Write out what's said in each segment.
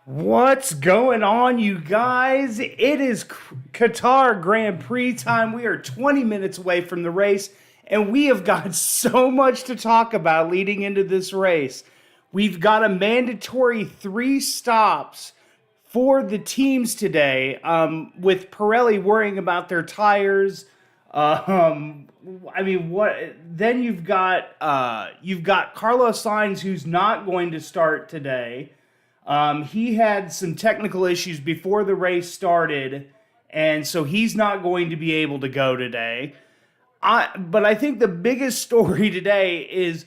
What's going on, you guys? It is Qatar Grand Prix time. We are 20 minutes away from the race, and we have got so much to talk about leading into this race. We've got a mandatory 3 stops for the teams today, with Pirelli worrying about their tires. I mean, what? Then you've got Carlos Sainz, who's not going to start today. He had some technical issues before the race started, and so he's not going to be able to go today. But I think the biggest story today is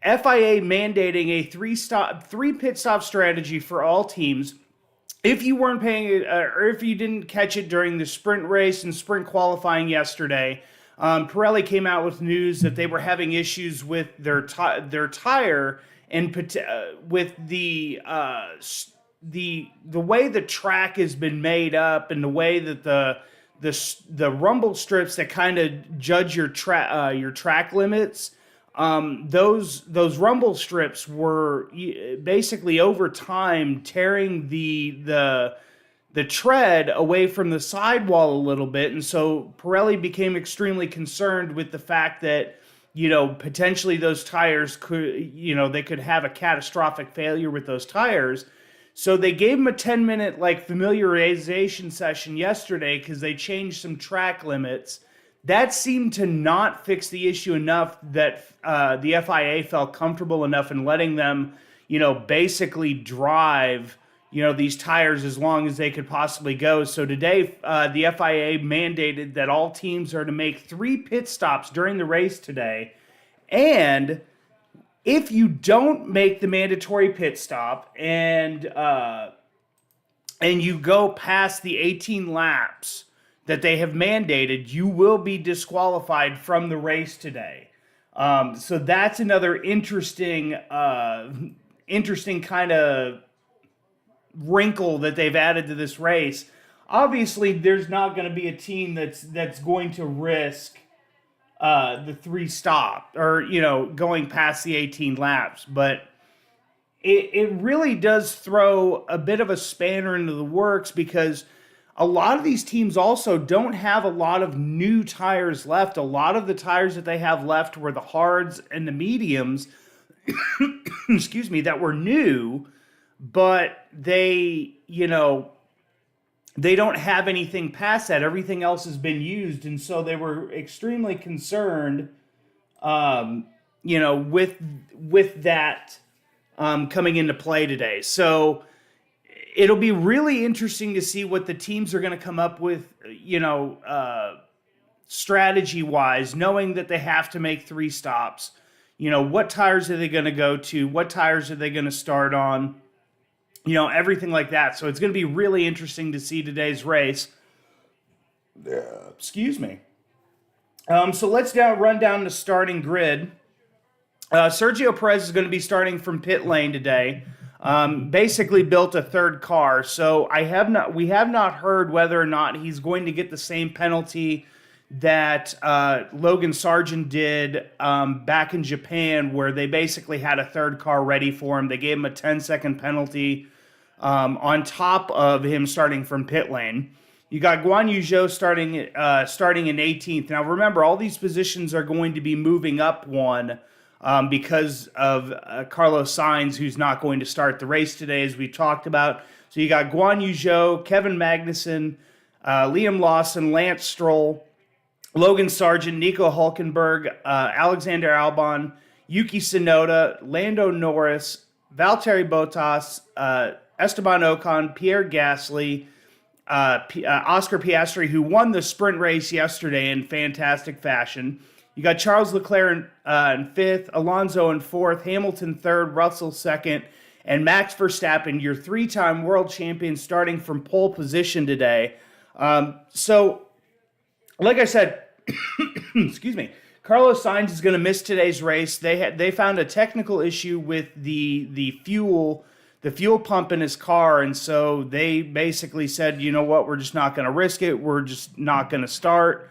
FIA mandating a 3 pit stop strategy for all teams. If you weren't paying, or if you didn't catch it during the sprint race and sprint qualifying yesterday, Pirelli came out with news that they were having issues with their tire. And with the way the track has been made up, and the way that the rumble strips that kind of judge your track limits, those rumble strips were basically over time tearing the tread away from the sidewall a little bit, and so Pirelli became extremely concerned with the fact that, potentially those tires they could have a catastrophic failure with those tires. So they gave them a 10-minute familiarization session yesterday because they changed some track limits. That seemed to not fix the issue enough that the FIA felt comfortable enough in letting them, basically drive, these tires as long as they could possibly go. So today, the FIA mandated that all teams are to make 3 pit stops during the race today. And if you don't make the mandatory pit stop and you go past the 18 laps that they have mandated, you will be disqualified from the race today. So that's another interesting kind of wrinkle that they've added to this race. Obviously, there's not going to be a team that's going to risk the 3 stop or going past the 18 laps, but it really does throw a bit of a spanner into the works because a lot of these teams also don't have a lot of new tires left. A lot of the tires that they have left were the hards and the mediums, excuse me, that were new, but they don't have anything past that. Everything else has been used, and so they were extremely concerned, with that coming into play today. So it'll be really interesting to see what the teams are going to come up with, strategy-wise, knowing that they have to make 3 stops. What tires are they going to go to? What tires are they going to start on? Everything like that. So it's going to be really interesting to see today's race. Excuse me. So let's now run down the starting grid. Sergio Perez is going to be starting from pit lane today. Basically built a third car. So we have not heard whether or not he's going to get the same penalty that Logan Sargent did back in Japan, where they basically had a third car ready for him. They gave him a 10-second penalty on top of him starting from pit lane. You got Guan Yu Zhou starting in 18th. Now remember, all these positions are going to be moving up one because of Carlos Sainz, who's not going to start the race today, as we talked about. So you got Guan Yu Zhou, Kevin Magnussen, Liam Lawson, Lance Stroll, Logan Sargent, Nico Hulkenberg, Alexander Albon, Yuki Tsunoda, Lando Norris, Valtteri Bottas, Esteban Ocon, Pierre Gasly, Oscar Piastri, who won the sprint race yesterday in fantastic fashion. You got Charles Leclerc in 5th, Alonso in 4th, Hamilton 3rd, Russell 2nd, and Max Verstappen, your 3-time world champion, starting from pole position today. So, like I said, excuse me, Carlos Sainz is going to miss today's race. They found a technical issue with the fuel pump in his car, and so they basically said, you know what, we're just not going to risk it. We're just not going to start.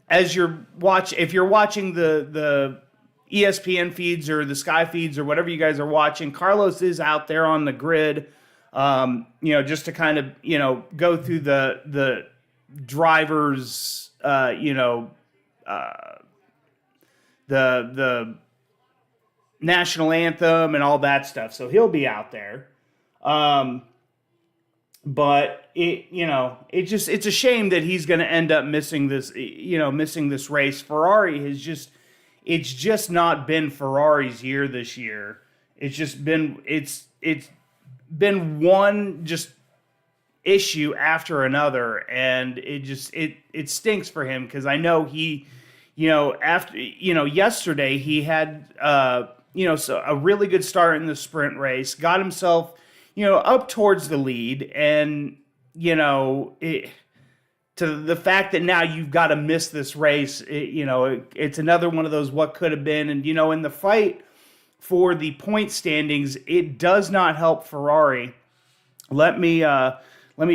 If you're watching the ESPN feeds or the Sky feeds or whatever you guys are watching, Carlos is out there on the grid, just to kind of, go through the drivers, the national anthem and all that stuff. So he'll be out there. But it's a shame that he's going to end up missing this race. Ferrari it's just not been Ferrari's year this year. It's been one just issue after another, and it stinks for him, because I know he, yesterday he had so a really good start in the sprint race, got himself up towards the lead, and to the fact that now you've got to miss this race, it's another one of those what could have been. And in the fight for the point standings, it does not help Ferrari. Let me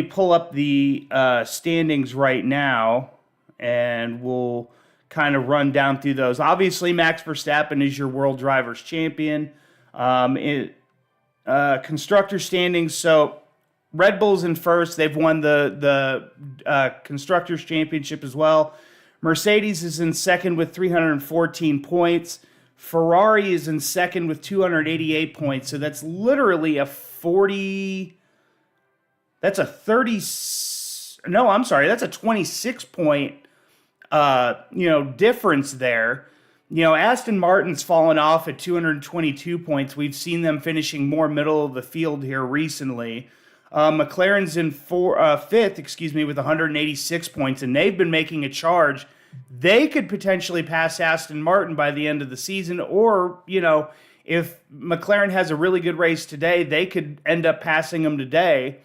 pull up the standings right now, and we'll kind of run down through those. Obviously, Max Verstappen is your World Drivers' Champion. Constructor standings, so Red Bull's in first. They've won the Constructors' Championship as well. Mercedes is in second with 314 points. Ferrari is in second with 288 points. So that's literally a 40... That's a 30... No, I'm sorry. That's a 26-point, difference there. Aston Martin's fallen off at 222 points. We've seen them finishing more middle of the field here recently. McLaren's in fifth, with 186 points, and they've been making a charge. They could potentially pass Aston Martin by the end of the season, or, if McLaren has a really good race today, they could end up passing them today.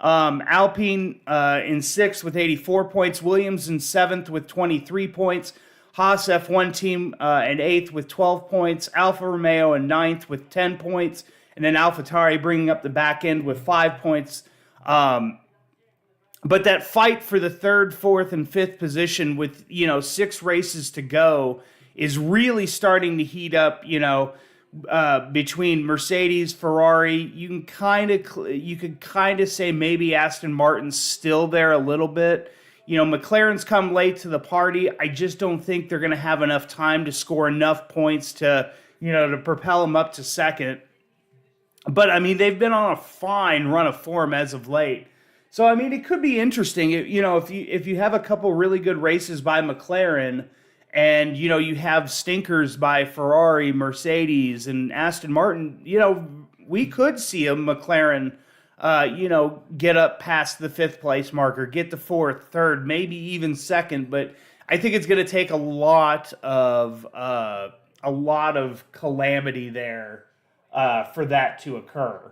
Alpine in sixth with 84 points. Williams in seventh with 23 points. Haas F1 team in eighth with 12 points. Alfa Romeo in ninth with 10 points. And then AlphaTauri bringing up the back end with 5 points. But that fight for the third, fourth, and fifth position with, 6 races to go is really starting to heat up, between Mercedes, Ferrari. You could kind of say maybe Aston Martin's still there a little bit. McLaren's come late to the party. I just don't think they're going to have enough time to score enough points to propel them up to second. But, they've been on a fine run of form as of late. So, it could be interesting. If you have a couple really good races by McLaren and, you have stinkers by Ferrari, Mercedes, and Aston Martin, we could see a McLaren, get up past the fifth place marker, get to fourth, third, maybe even second. But I think it's going to take a lot of calamity there for that to occur.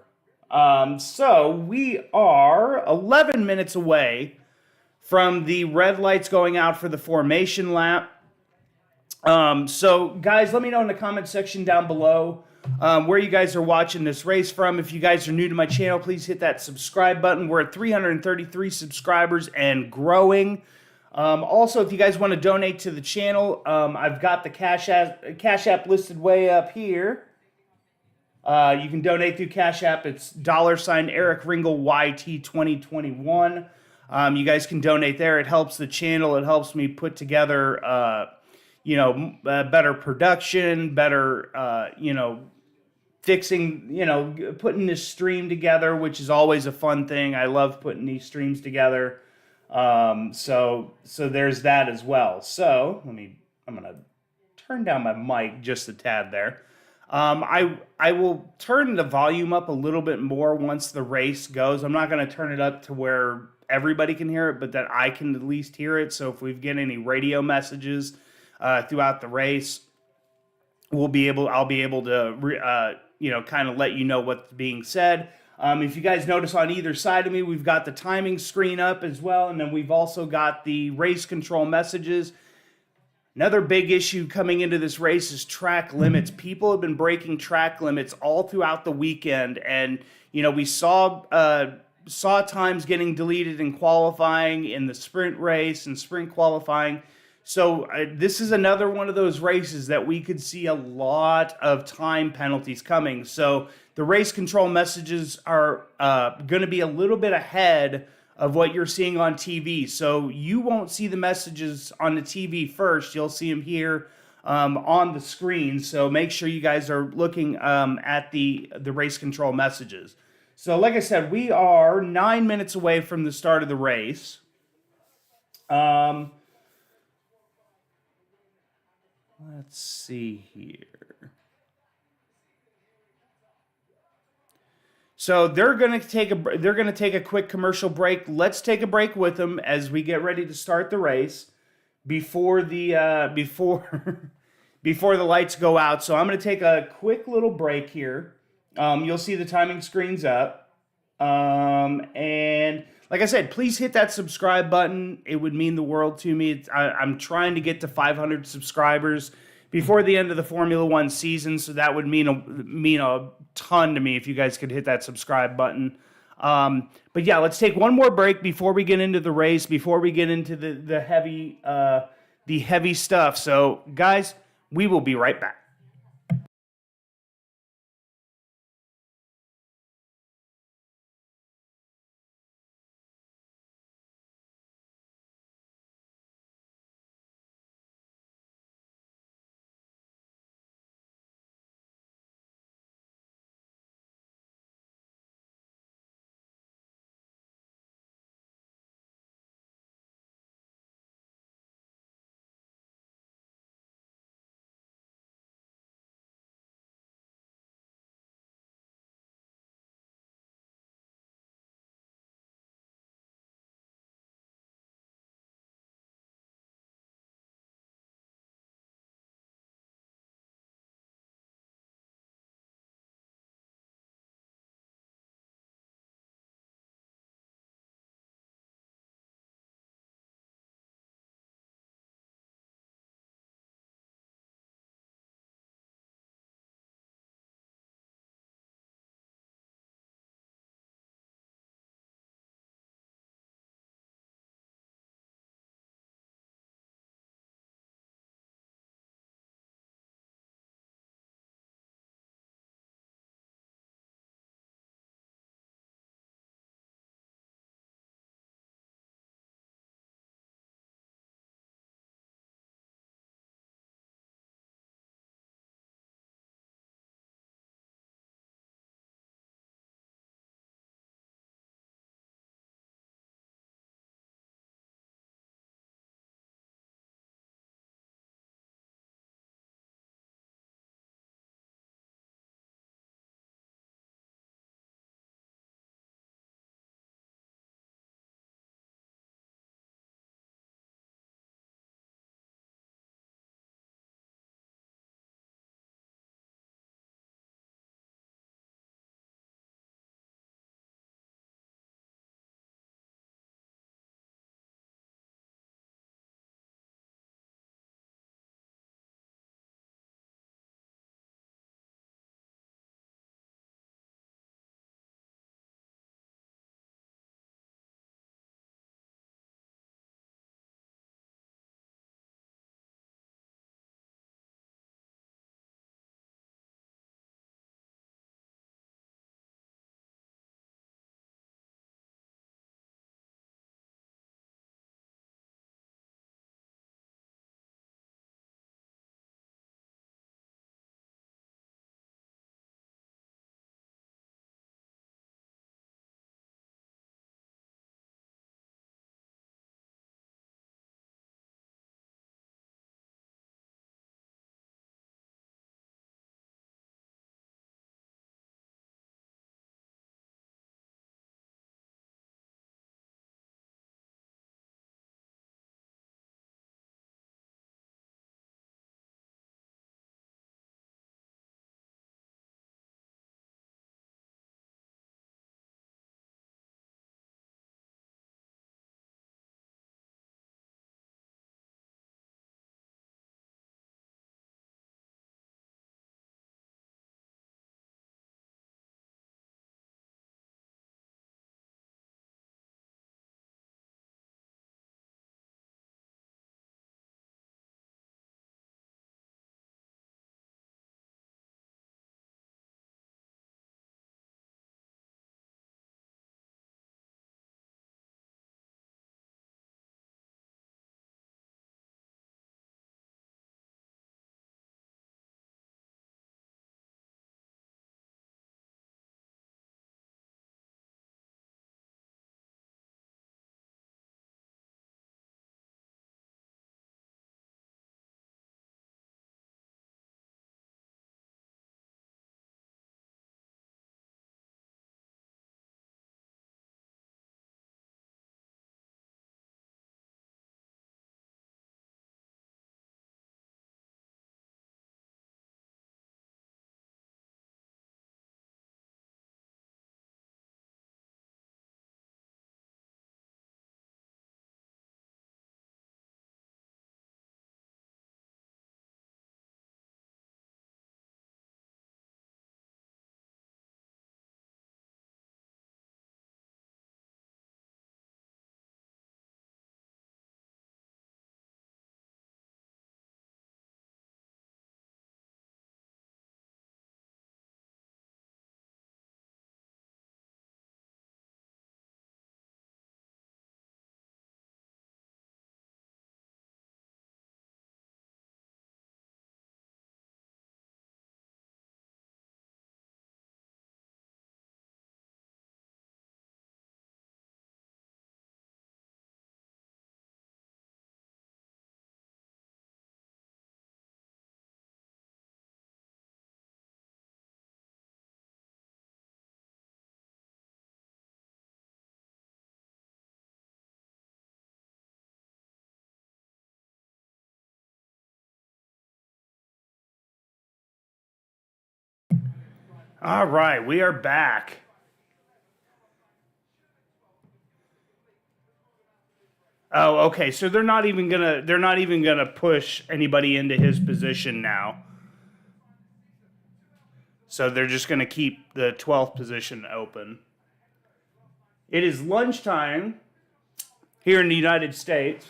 So we are 11 minutes away from the red lights going out for the formation lap. So guys, let me know in the comment section down below where you guys are watching this race from. If you guys are new to my channel, please hit that subscribe button. We're at 333 subscribers and growing. Also, if you guys want to donate to the channel, I've got the Cash App listed way up here. You can donate through Cash App. It's $ Eric Ringel YT 2021. You guys can donate there. It helps the channel. It helps me put together, better production, better, fixing, putting this stream together, which is always a fun thing. I love putting these streams together. So there's that as well. So I'm going to turn down my mic just a tad there. I will turn the volume up a little bit more once the race goes. I'm not going to turn it up to where everybody can hear it, but that I can at least hear it. So if we get any radio messages throughout the race, I'll be able to kind of let you know what's being said. If you guys notice on either side of me, we've got the timing screen up as well, and then we've also got the race control messages. Another big issue coming into this race is track limits. People have been breaking track limits all throughout the weekend, and we saw times getting deleted in qualifying, in the sprint race and sprint qualifying. So this is another one of those races that we could see a lot of time penalties coming. So the race control messages are going to be a little bit ahead of what you're seeing on TV. So you won't see the messages on the TV first. You'll see them here on the screen. So make sure you guys are looking at the race control messages. So like I said, we are 9 minutes away from the start of the race. Let's see here. So they're going to take a quick commercial break. Let's take a break with them as we get ready to start the race before the before the lights go out. So I'm going to take a quick little break here. You'll see the timing screens up. And like I said, please hit that subscribe button. It would mean the world to me. I'm trying to get to 500 subscribers before the end of the Formula One season, so that would mean a ton to me if you guys could hit that subscribe button. But yeah, let's take one more break before we get into the race, before we get into the heavy stuff. So guys, we will be right back. All right, we are back. Oh, okay. So they're not even gonna push anybody into his position now. So they're just gonna keep the 12th position open. It is lunchtime here in the United States.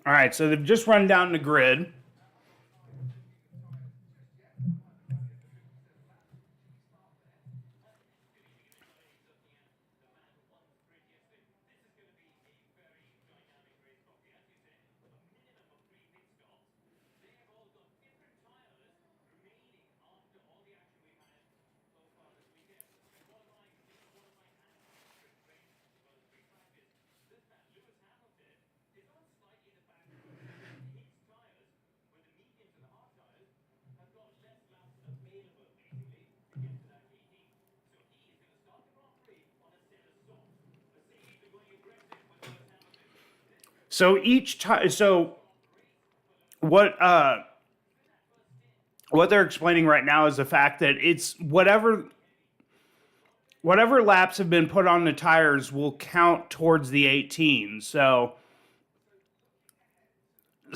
All right, so they've just run down the grid. So each time, so what what they're explaining right now is the fact that it's whatever laps have been put on the tires will count towards the 18. So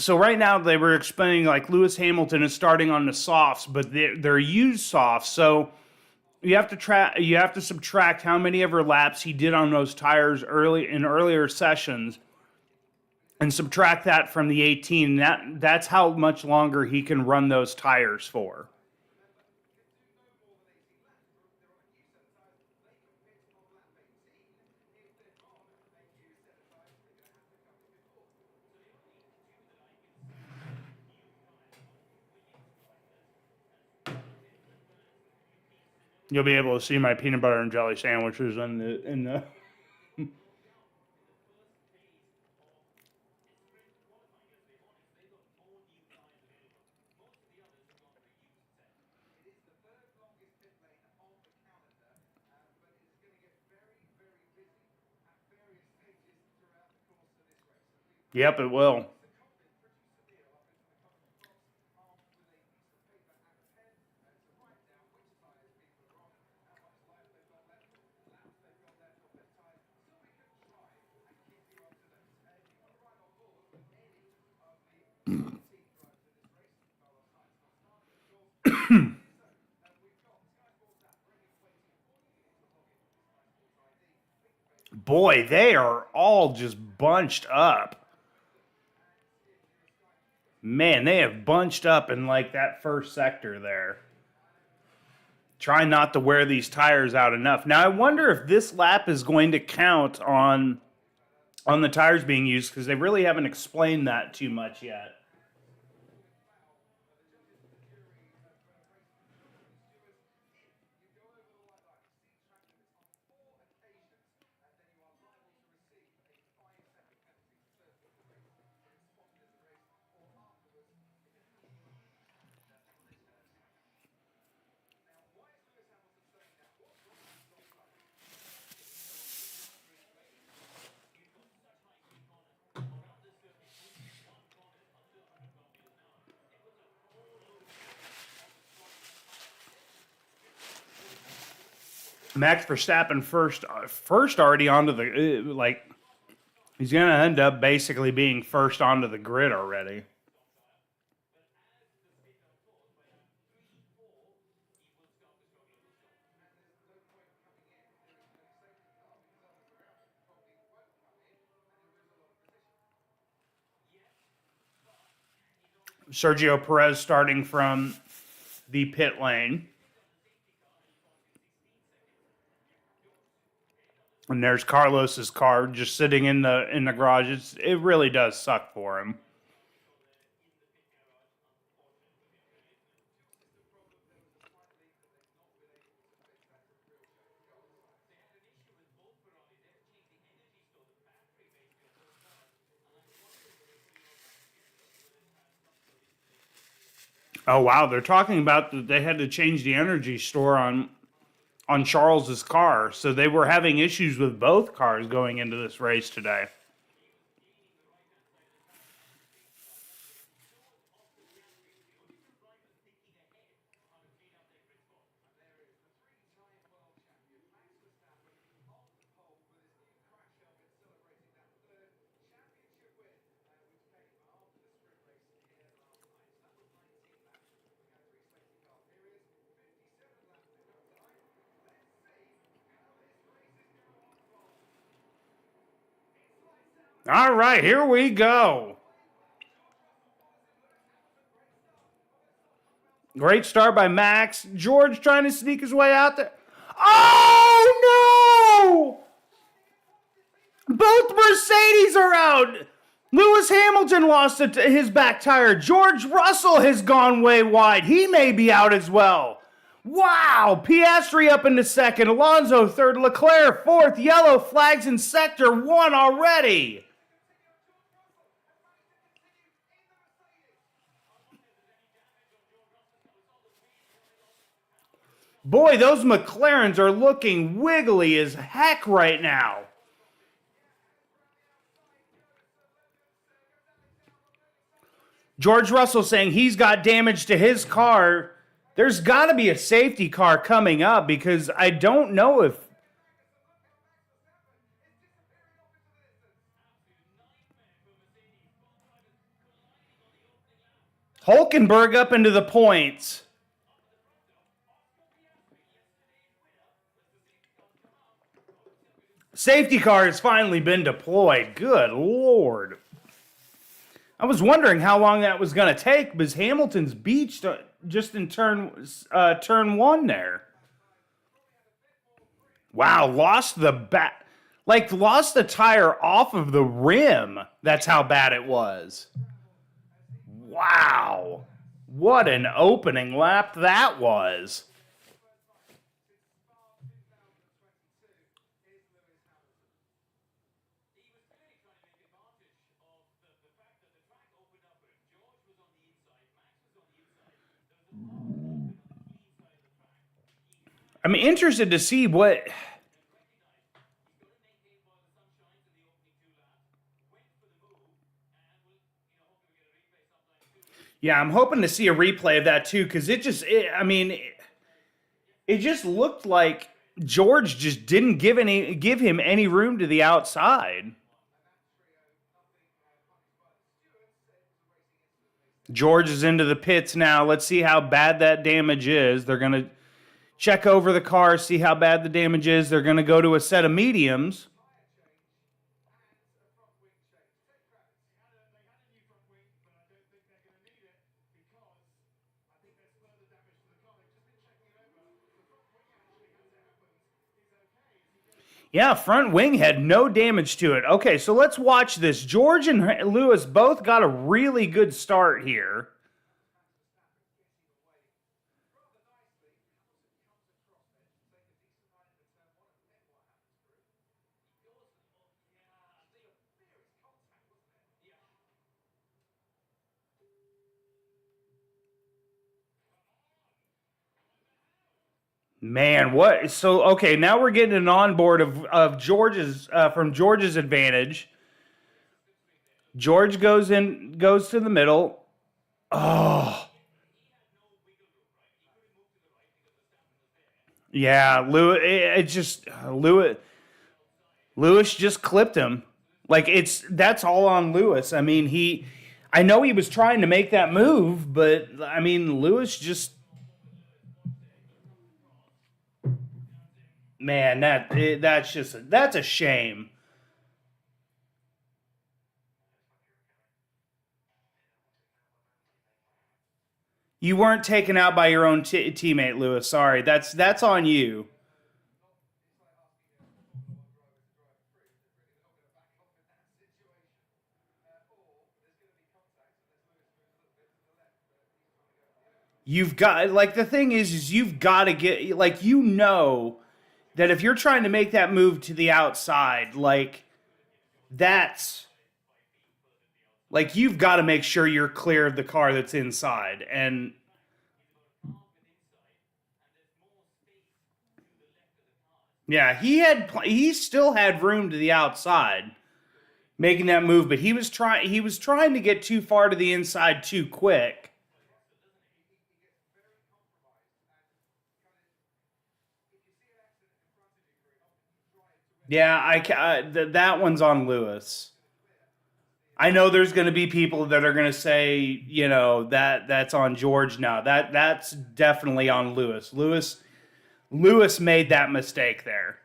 right now they were explaining like Lewis Hamilton is starting on the softs, but they're used softs. So you have to subtract how many ever laps he did on those tires earlier sessions and subtract that from the 18. That's how much longer he can run those tires for. You'll be able to see my peanut butter and jelly sandwiches in the. Yep, it will. Boy, they are all just bunched up. Man, they have bunched up in like that first sector there. Trying not to wear these tires out enough. Now I wonder if this lap is going to count on the tires being used because they really haven't explained that too much yet. Max Verstappen first already onto the like he's going to end up basically being first onto the grid already. Sergio Perez starting from the pit lane. And there's Carlos's car just sitting in the garage. It really does suck for him. Oh wow, they're talking about that they had to change the energy store on Charles's car, so they were having issues with both cars going into this race today. All right, here we go. Great start by Max. George trying to sneak his way out there. Oh no! Both Mercedes are out. Lewis Hamilton lost his back tire. George Russell has gone way wide. He may be out as well. Wow. Piastri up into second. Alonso third. Leclerc fourth. Yellow flags in sector one already. Boy, those McLarens are looking wiggly as heck right now. George Russell saying he's got damage to his car. There's got to be a safety car coming up because I don't know if... Hulkenberg up into the points. Safety car has finally been deployed. Good Lord. I was wondering how long that was going to take because Hamilton's beached just in turn one there. Wow, lost the tire off of the rim. That's how bad it was. Wow. What an opening lap that was. I'm interested to see what... Yeah, I'm hoping to see a replay of that too, because it just looked like George just didn't give him any room to the outside. George is into the pits now. Let's see how bad that damage is. They're going to check over the car, see how bad the damage is. They're going to go to a set of mediums. Yeah, front wing had no damage to it. Okay, so let's watch this. George and Lewis both got a really good start here. Man, what? So okay, now we're getting an onboard of George's from George's advantage. George goes to the middle. Oh, yeah, Lewis just clipped him. Like that's all on Lewis. I know he was trying to make that move, but Lewis just... Man, that's a shame. You weren't taken out by your own teammate, Lewis. Sorry, that's on you. You've got the thing is you've got to get that if you're trying to make that move to the outside, that's you've got to make sure you're clear of the car that's inside. And Yeah, he still had room to the outside making that move, but he was trying to get too far to the inside too quick. Yeah, that one's on Lewis. I know there's going to be people that are going to say, that's on George now. That's definitely on Lewis. Lewis made that mistake there.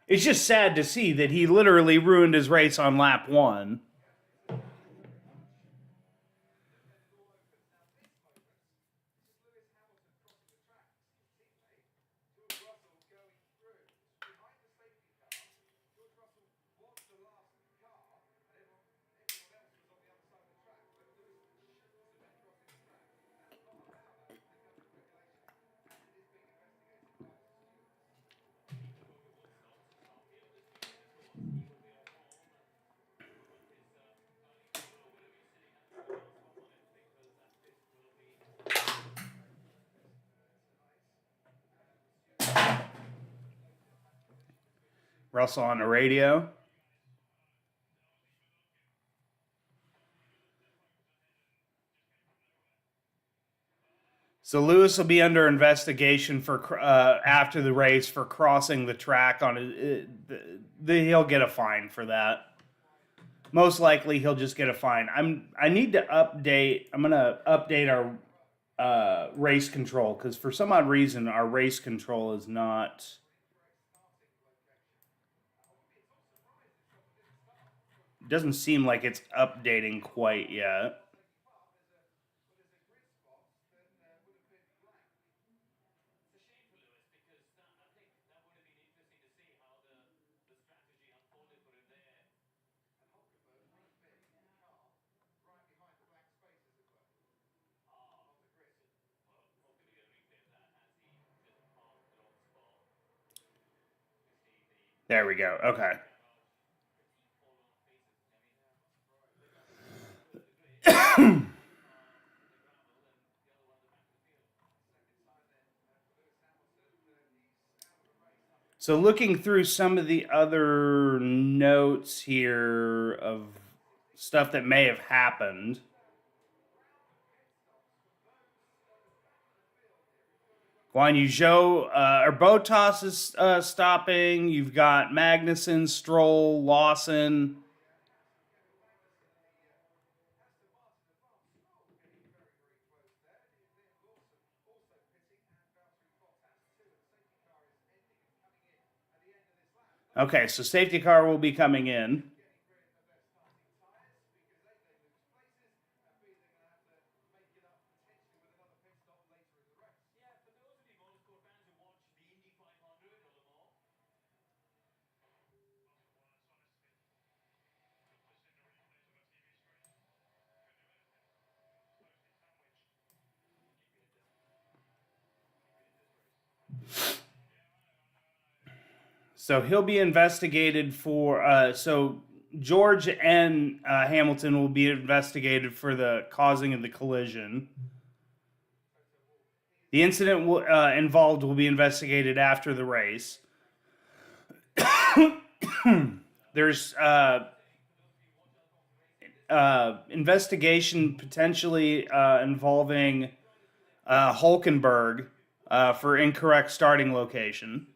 It's just sad to see that he literally ruined his race on lap 1. Russell on the radio. So Lewis will be under investigation for after the race for crossing the track on he'll get a fine for that. Most likely he'll just get a fine. I need to update. I'm gonna update our race control because for some odd reason our race control is not. It doesn't seem like it's updating quite yet. There we go. Okay. So looking through some of the other notes here of stuff that may have happened. Guan Yu Zhou, or Botas is stopping. You've got Magnussen, Stroll, Lawson. Okay, so safety car will be coming in. So he'll be investigated for. So George and Hamilton will be investigated for the causing of the collision. The incident involved will be investigated after the race. There's investigation potentially involving Hulkenberg for incorrect starting location.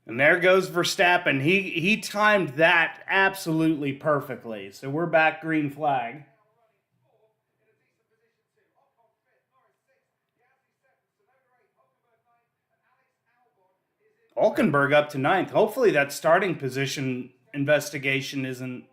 And there goes Verstappen. He timed that absolutely perfectly. So we're back green flag. Hulkenberg up to ninth. Hopefully that starting position investigation isn't.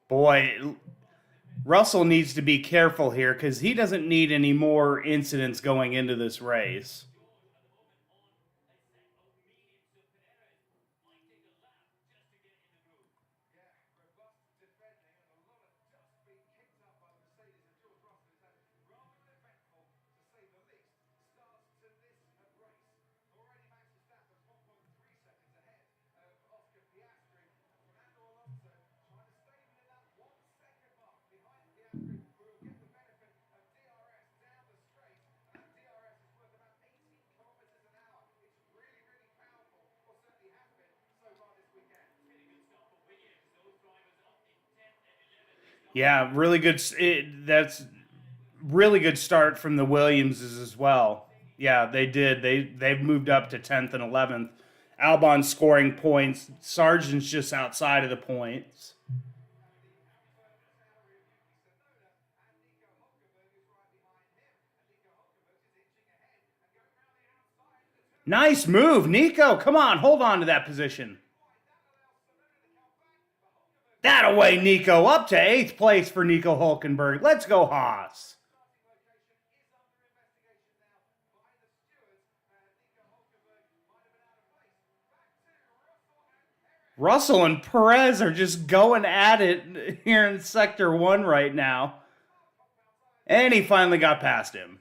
Boy, Russell needs to be careful here because he doesn't need any more incidents going into this race. Yeah, really good. That's really good start from the Williamses as well. Yeah, they did. They've moved up to 10th and 11th. Albon scoring points. Sargent's just outside of the points. Nice move, Nico. Come on, hold on to that position. That away, Nico. Up to 8th place for Nico Hulkenberg. Let's go, Haas. Russell and Perez are just going at it here in Sector 1 right now. And he finally got past him.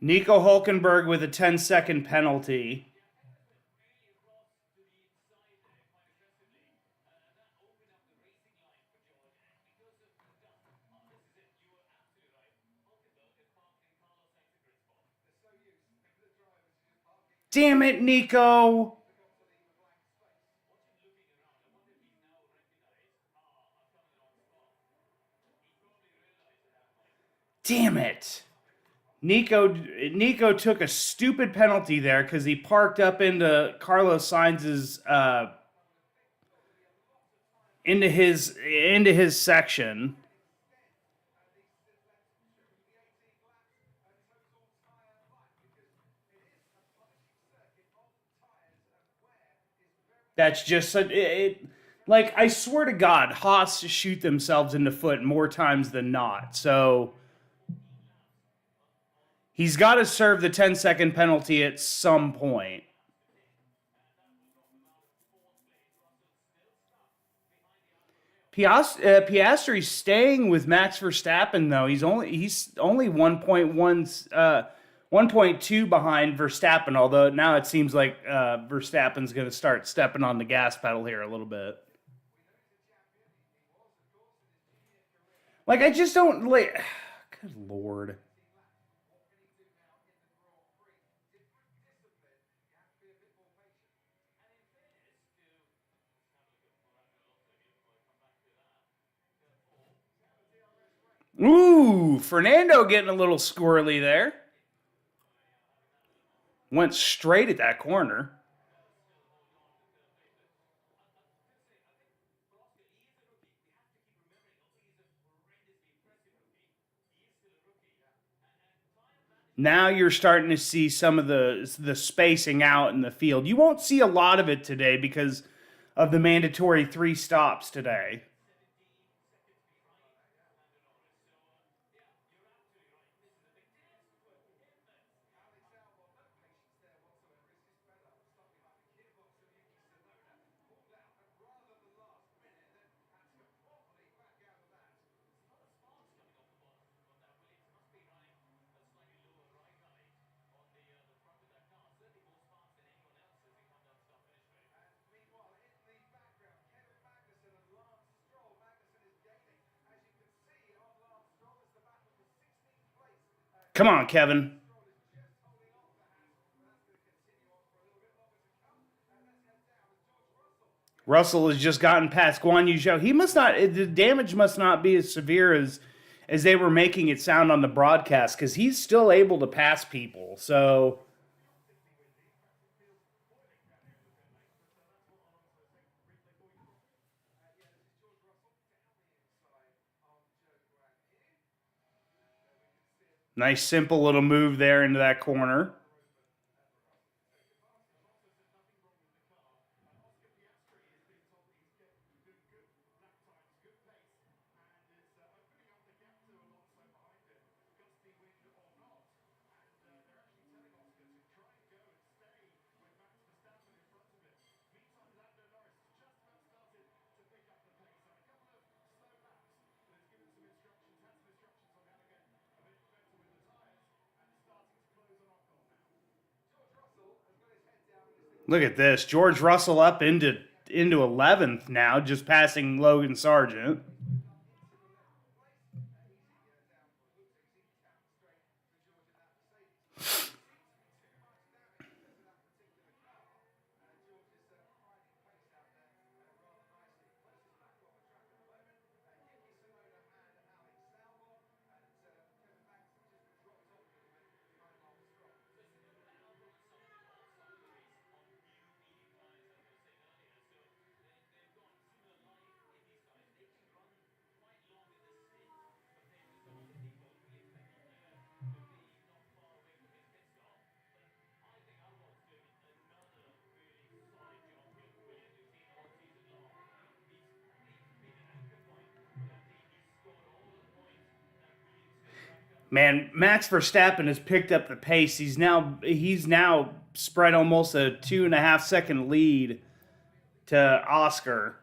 Nico Hulkenberg with a 10-second penalty. Damn it, Nico. Damn it. Nico took a stupid penalty there because he parked up into Carlos Sainz's into his section. That's just like I swear to God, Haas shoot themselves in the foot more times than not. So he's got to serve the 10-second penalty at some point. Piastri's staying with Max Verstappen though. He's only 1.2 behind Verstappen. Although now it seems like Verstappen's going to start stepping on the gas pedal here a little bit. Like I just don't like. Good lord. Ooh, Fernando getting a little squirrely there. Went straight at that corner. Now you're starting to see some of the spacing out in the field. You won't see a lot of it today because of the mandatory 3 stops today. Come on, Kevin. Russell has just gotten past Guan Yu Zhou. He must not. The damage must not be as severe as they were making it sound on the broadcast, because he's still able to pass people. So nice, simple little move there into that corner. Look at this. George Russell up into 11th now, just passing Logan Sargent. Man, Max Verstappen has picked up the pace. He's now spread almost a 2.5 second lead to Oscar.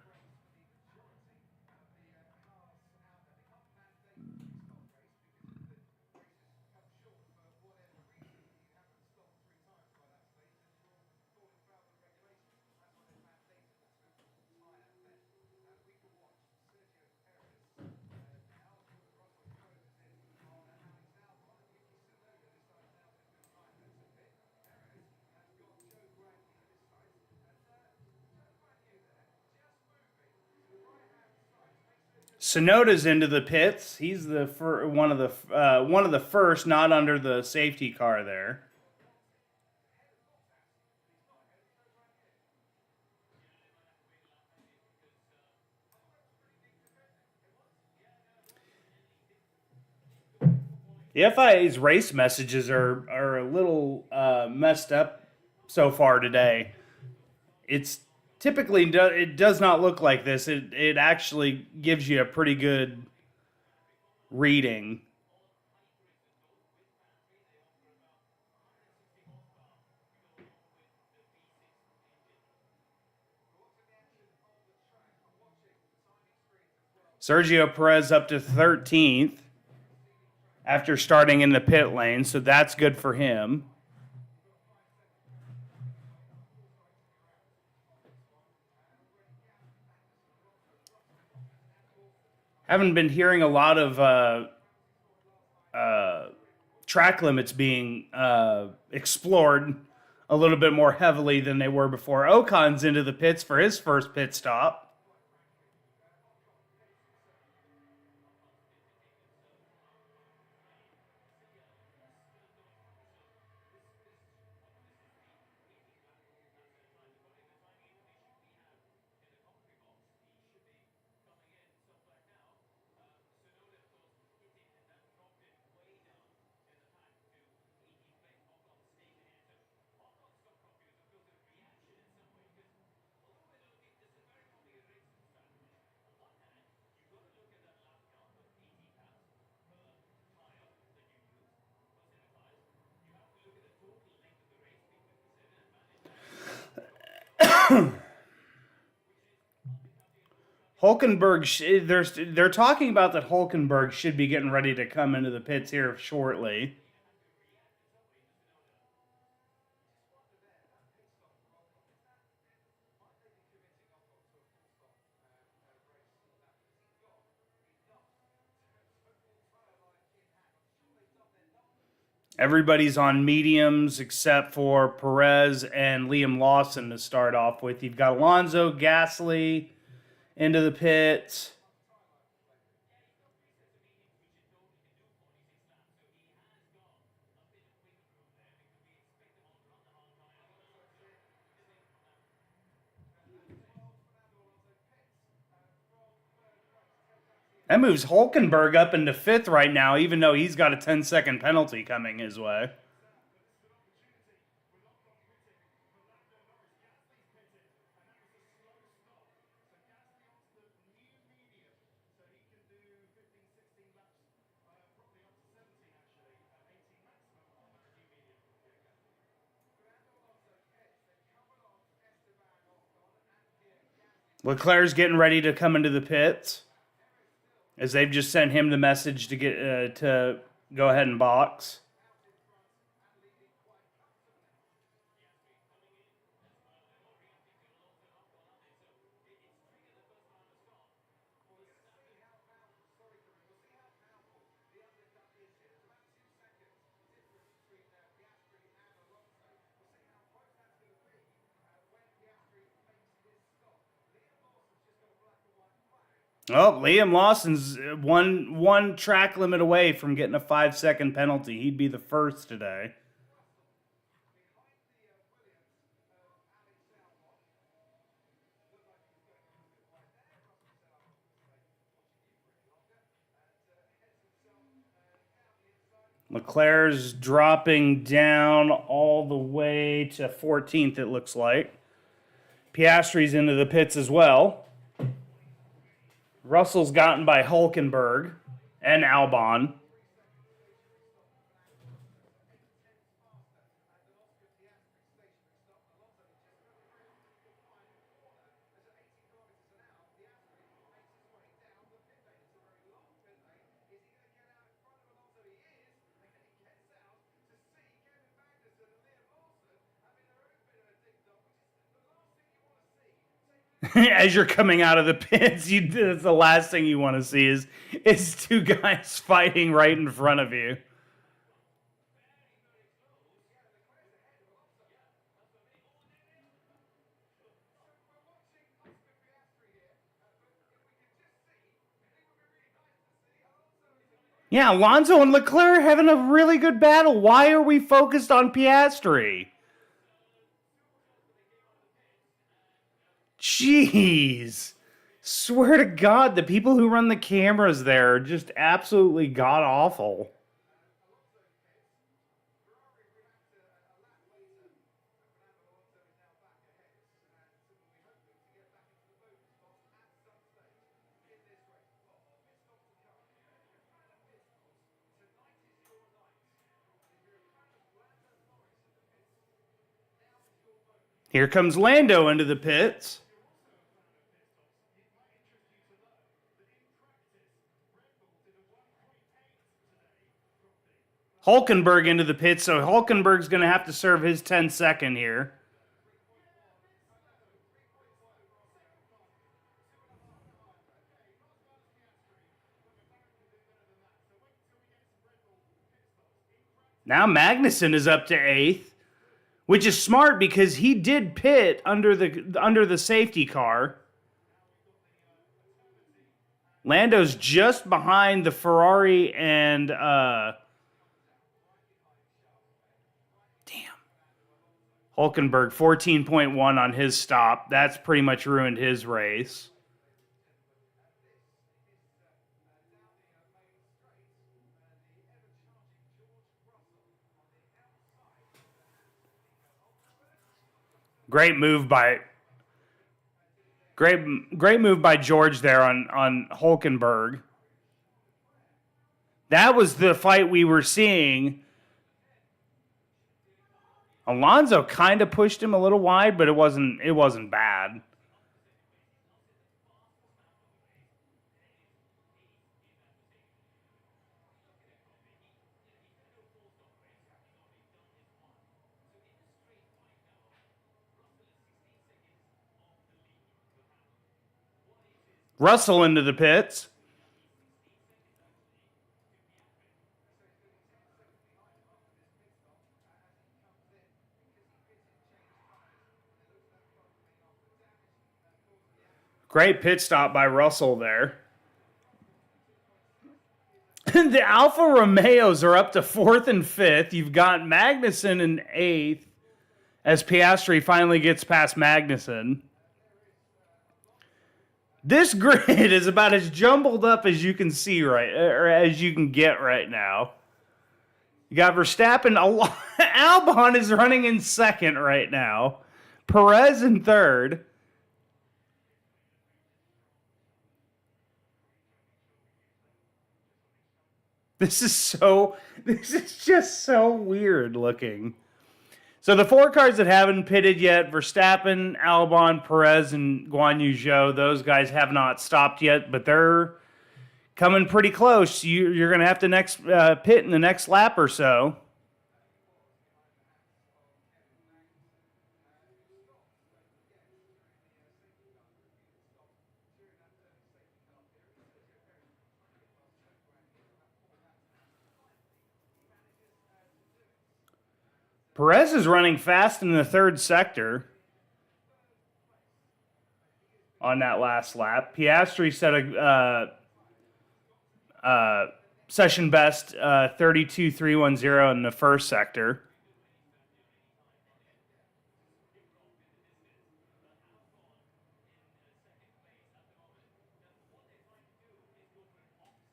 Sonoda's into the pits. He's the one of the first not under the safety car there. The FIA's race messages are a little messed up so far today. It's typically it does not look like this. It actually gives you a pretty good reading. Sergio Perez up to 13th after starting in the pit lane, so that's good for him. Haven't been hearing a lot of track limits being explored a little bit more heavily than they were before. Ocon's into the pits for his first pit stop. They're talking about that Hulkenberg should be getting ready to come into the pits here shortly. Everybody's on mediums except for Perez and Liam Lawson to start off with. You've got Alonso, Gasly into the pits. That moves Hulkenberg up into fifth right now, even though he's got a 10-second penalty coming his way. Leclerc's getting ready to come into the pits, as they've just sent him the message to get to go ahead and box. Oh, Liam Lawson's one track limit away from getting a 5-second penalty. He'd be the first today. Leclerc's dropping down all the way to 14th, it looks like. Piastri's into the pits as well. Russell's gotten by Hulkenberg and Albon. As you're coming out of the pits, that's the last thing you want to see is two guys fighting right in front of you. Yeah, Alonso and Leclerc having a really good battle. Why are we focused on Piastri? Jeez. Swear to God, the people who run the cameras there are just absolutely god awful. Here comes Lando into the pits. Hulkenberg into the pits, so Hulkenberg's going to have to serve his 10-second here. Now Magnussen is up to 8th, which is smart because he did pit under the safety car. Lando's just behind the Ferrari and Hulkenberg, 14.1 on his stop. That's pretty much ruined his race. Great move by George there on Hulkenberg. That was the fight we were seeing. Alonso kind of pushed him a little wide, but it wasn't bad. Russell into the pits. Great pit stop by Russell there. The Alfa Romeos are up to 4th and 5th. You've got Magnussen in 8th as Piastri finally gets past Magnussen. This grid is about as jumbled up as you can see or as you can get right now. You got Verstappen. Albon is running in 2nd right now. Perez in 3rd. This is just so weird looking. So the 4 cars that haven't pitted yet, Verstappen, Albon, Perez, and Guan Yu Zhou, those guys have not stopped yet, but they're coming pretty close. You're going to have to pit in the next lap or so. Perez is running fast in the 3rd sector on that last lap. Piastri set a session best 32.310 in the 1st sector.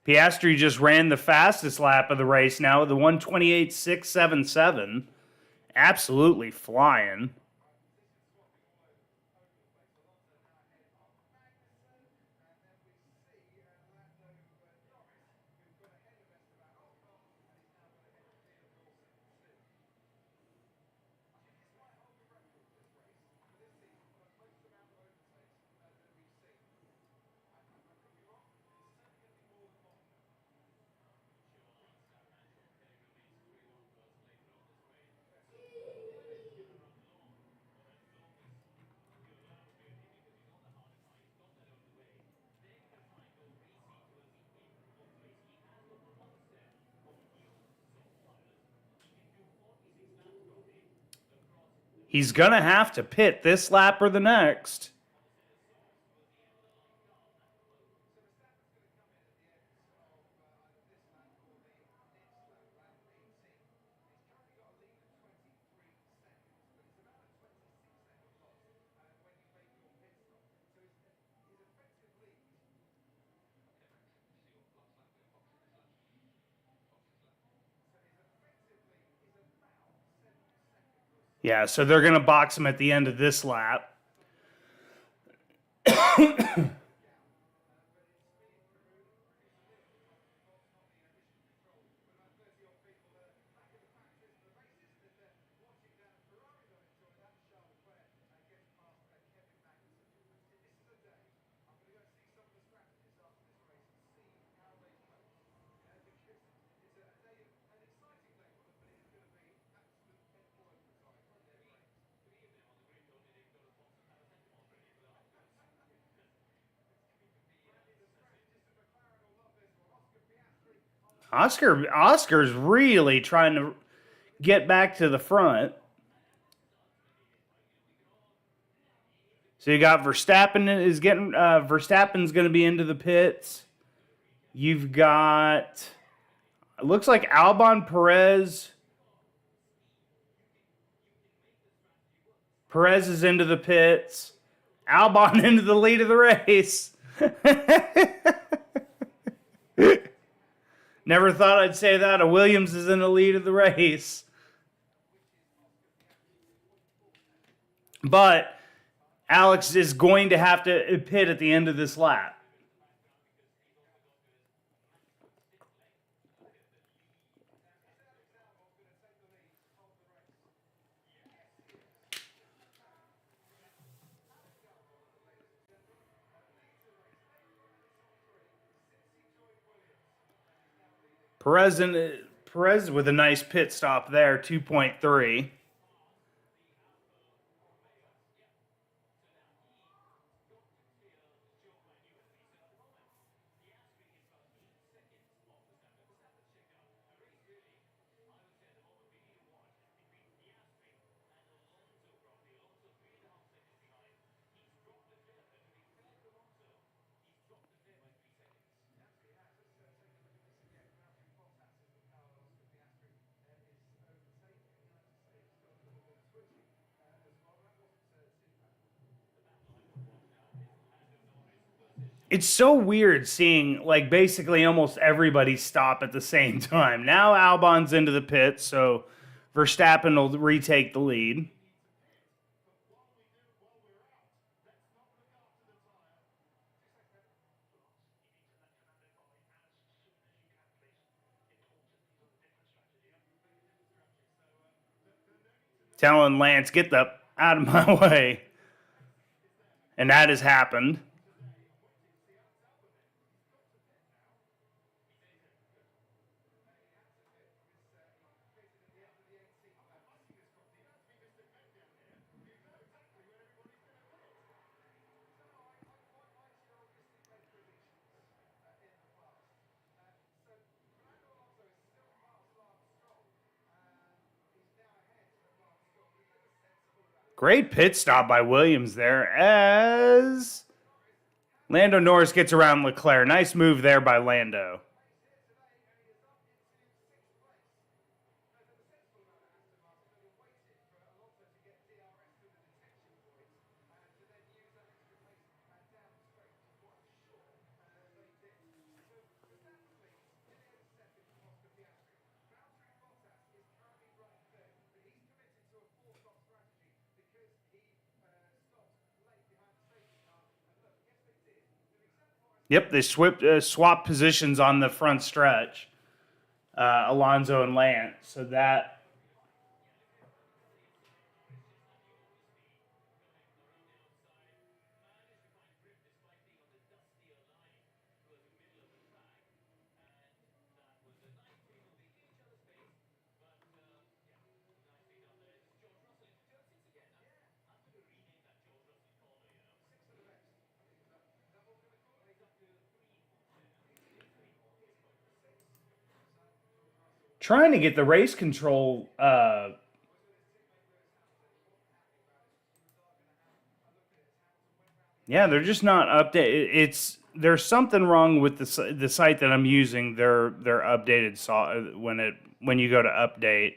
Piastri just ran the fastest lap of the race now with the 1:28.677. Absolutely flying. He's going to have to pit this lap or the next. Yeah, so they're going to box him at the end of this lap. Oscar's really trying to get back to the front. So you got Verstappen's going to be into the pits. You've got, it looks like Albon, Perez is into the pits. Albon into the lead of the race. Never thought I'd say that. A Williams is in the lead of the race. But Alex is going to have to pit at the end of this lap. Perez with a nice pit stop there, 2.3. It's so weird seeing like basically almost everybody stop at the same time. Now Albon's into the pit, so Verstappen will retake the lead. Telling Lance, get the out of my way. And that has happened. Great pit stop by Williams there as Lando Norris gets around Leclerc. Nice move there by Lando. Yep, they swapped positions on the front stretch, Alonso and Lance. So that trying to get the race control. Yeah, they're just not updated. It's there's something wrong with the site that I'm using. Their updated when you go to update.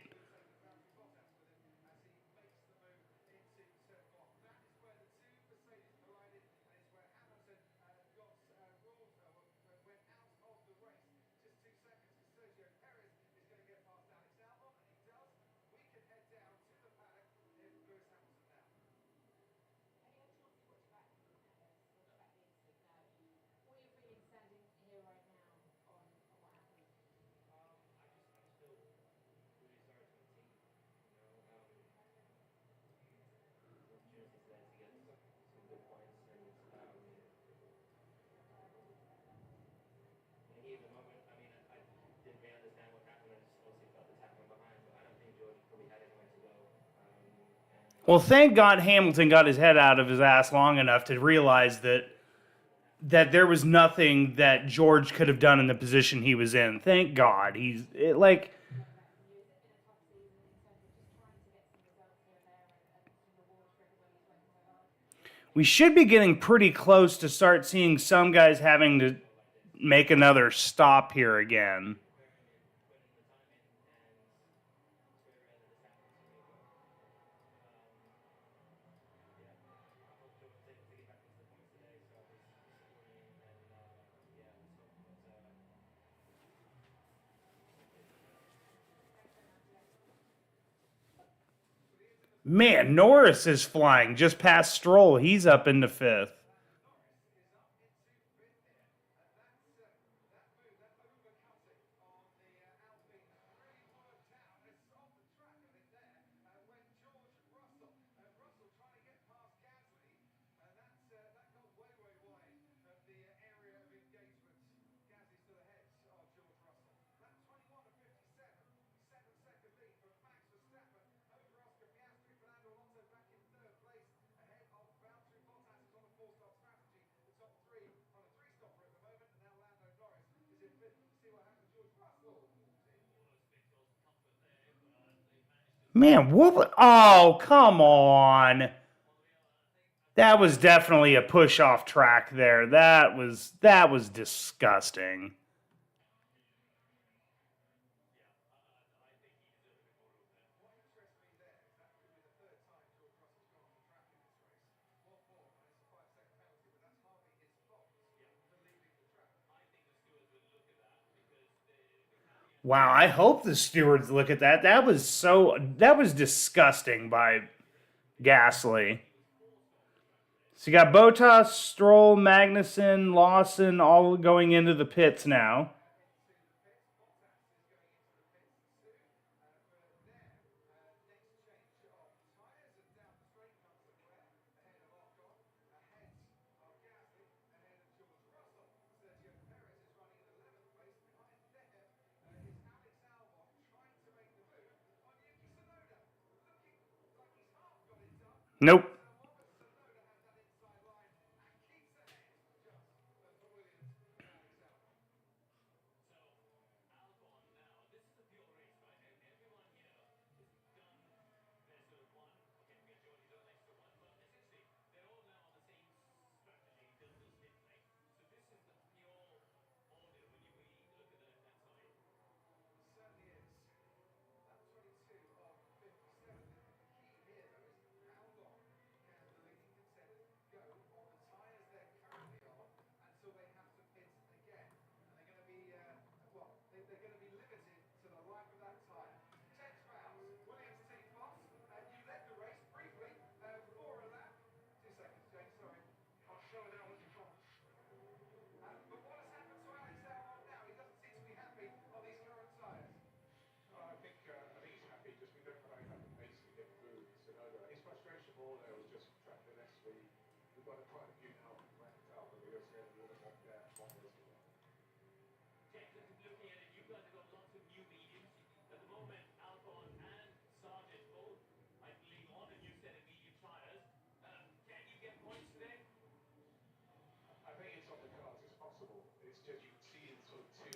Well, thank God Hamilton got his head out of his ass long enough to realize that there was nothing that George could have done in the position he was in. Thank God. Like we should be getting pretty close to start seeing some guys having to make another stop here again. Man, Norris is flying just past Stroll. He's up into fifth. Man, what? Oh, come on. That was definitely a push off track there. That was disgusting. Wow, I hope the stewards look at that. That was disgusting by Gasly. So you got Bottas, Stroll, Magnussen, Lawson all going into the pits now. Nope.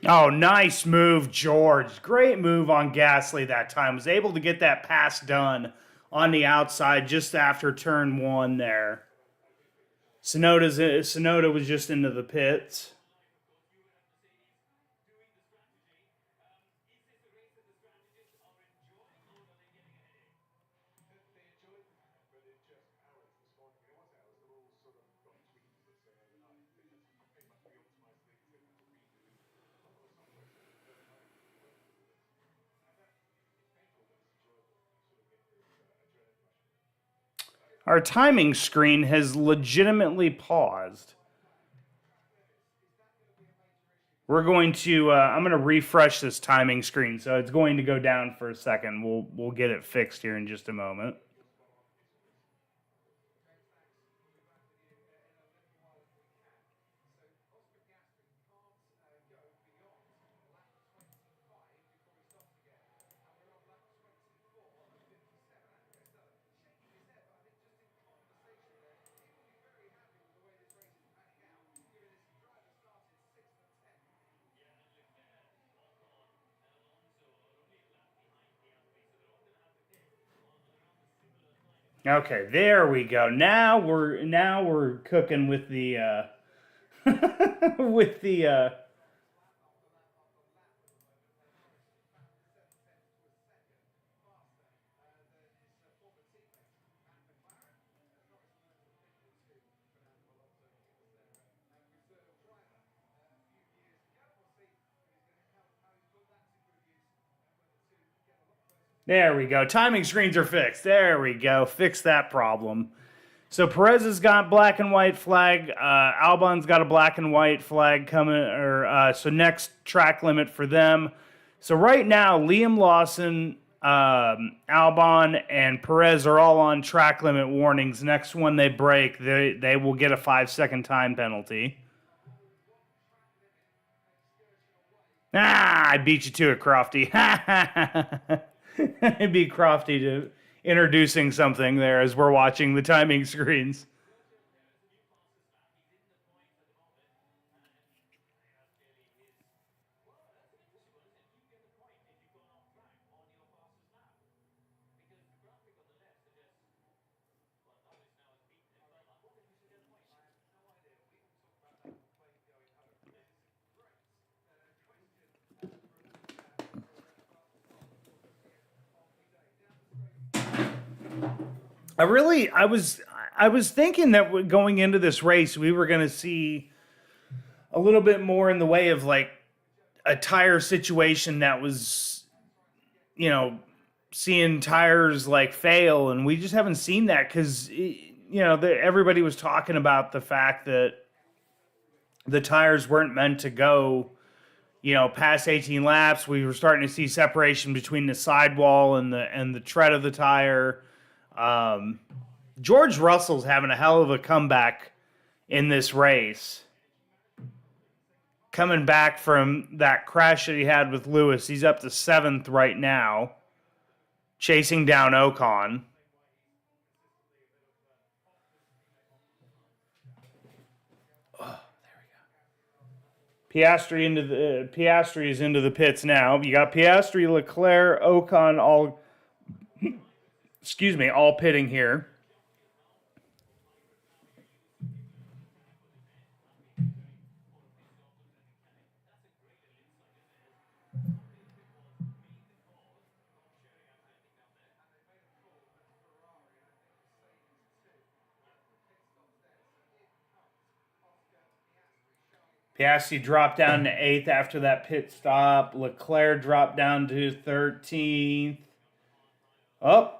Oh, nice move, George. Great move on Gasly that time. Was able to get that pass done on the outside just after turn one there. Sonoda was just into the pits. Our timing screen has legitimately paused. I'm going to refresh this timing screen, so it's going to go down for a second. We'll get it fixed here in just a moment. Okay, there we go. Now we're cooking with the with the There we go. Timing screens are fixed. There we go. Fix that problem. So Perez has got black and white flag. Albon's got a black and white flag coming. So next track limit for them. So right now, Liam Lawson, Albon, and Perez are all on track limit warnings. Next one they break, they will get a 5-second time penalty. I beat you to it, Crofty. I beat Crofty to introducing something there as we're watching the timing screens. I was thinking that going into this race, we were going to see a little bit more in the way of like a tire situation that was, you know, seeing tires like fail, and we just haven't seen that because everybody was talking about the fact that the tires weren't meant to go, past 18 laps. We were starting to see separation between the sidewall and the tread of the tire. George Russell's having a hell of a comeback in this race. Coming back from that crash that he had with Lewis, he's up to 7th right now, chasing down Ocon. Piastri is into the pits now. You got Piastri, Leclerc, Ocon, all pitting here. Piastri dropped down to 8th after that pit stop. Leclerc dropped down to 13th. Oh,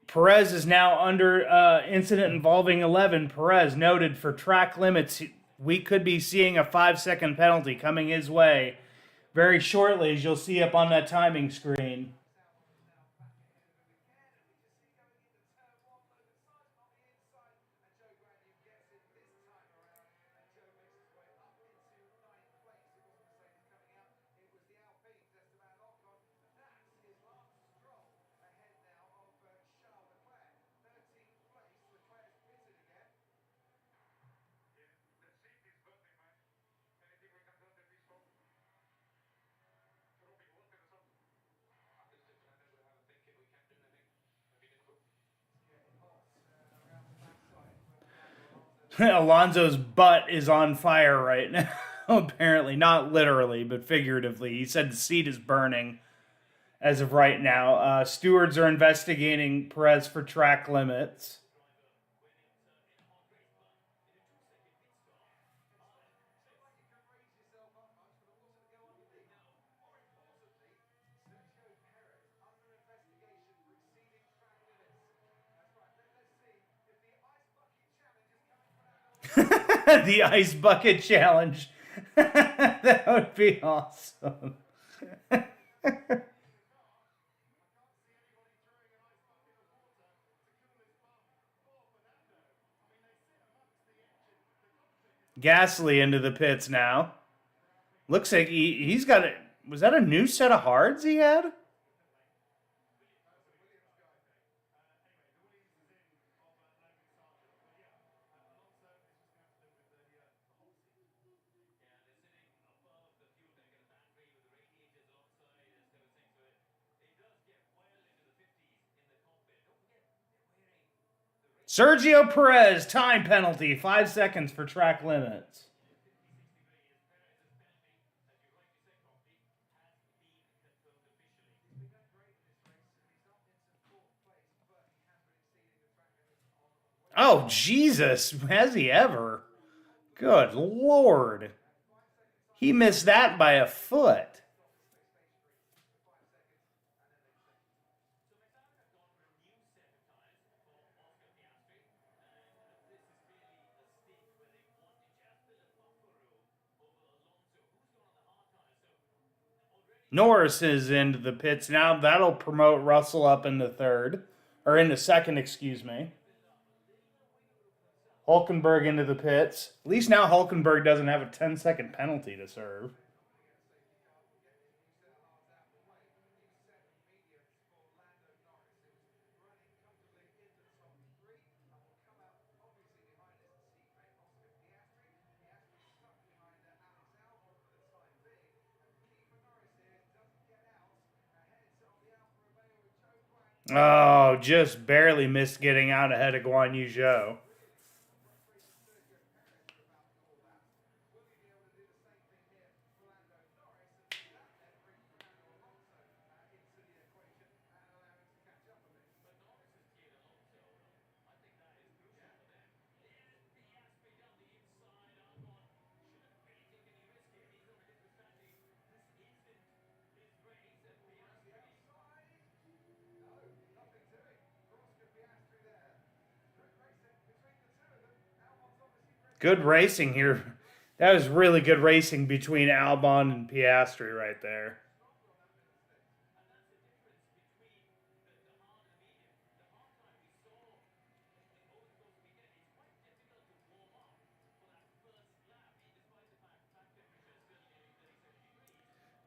Perez is now under incident involving 11. Perez noted for track limits. We could be seeing a 5-second penalty coming his way very shortly, as you'll see up on that timing screen. Alonso's butt is on fire right now. Apparently, not literally, but figuratively. He said the seat is burning as of right now. Stewards are investigating Perez for track limits. The ice bucket challenge. That would be awesome. Gasly into the pits now. Looks like he's got it. Was that a new set of hards he had? Sergio Perez, time penalty, 5 seconds for track limits. Oh, Jesus. Has he ever? Good Lord. He missed that by a foot. Norris is into the pits now. That'll promote Russell up into third. Or into second, excuse me. Hulkenberg into the pits. At least now Hulkenberg doesn't have a 10-second penalty to serve. Oh, just barely missed getting out ahead of Guan Yu Zhou. Good racing here. That was really good racing between Albon and Piastri right there.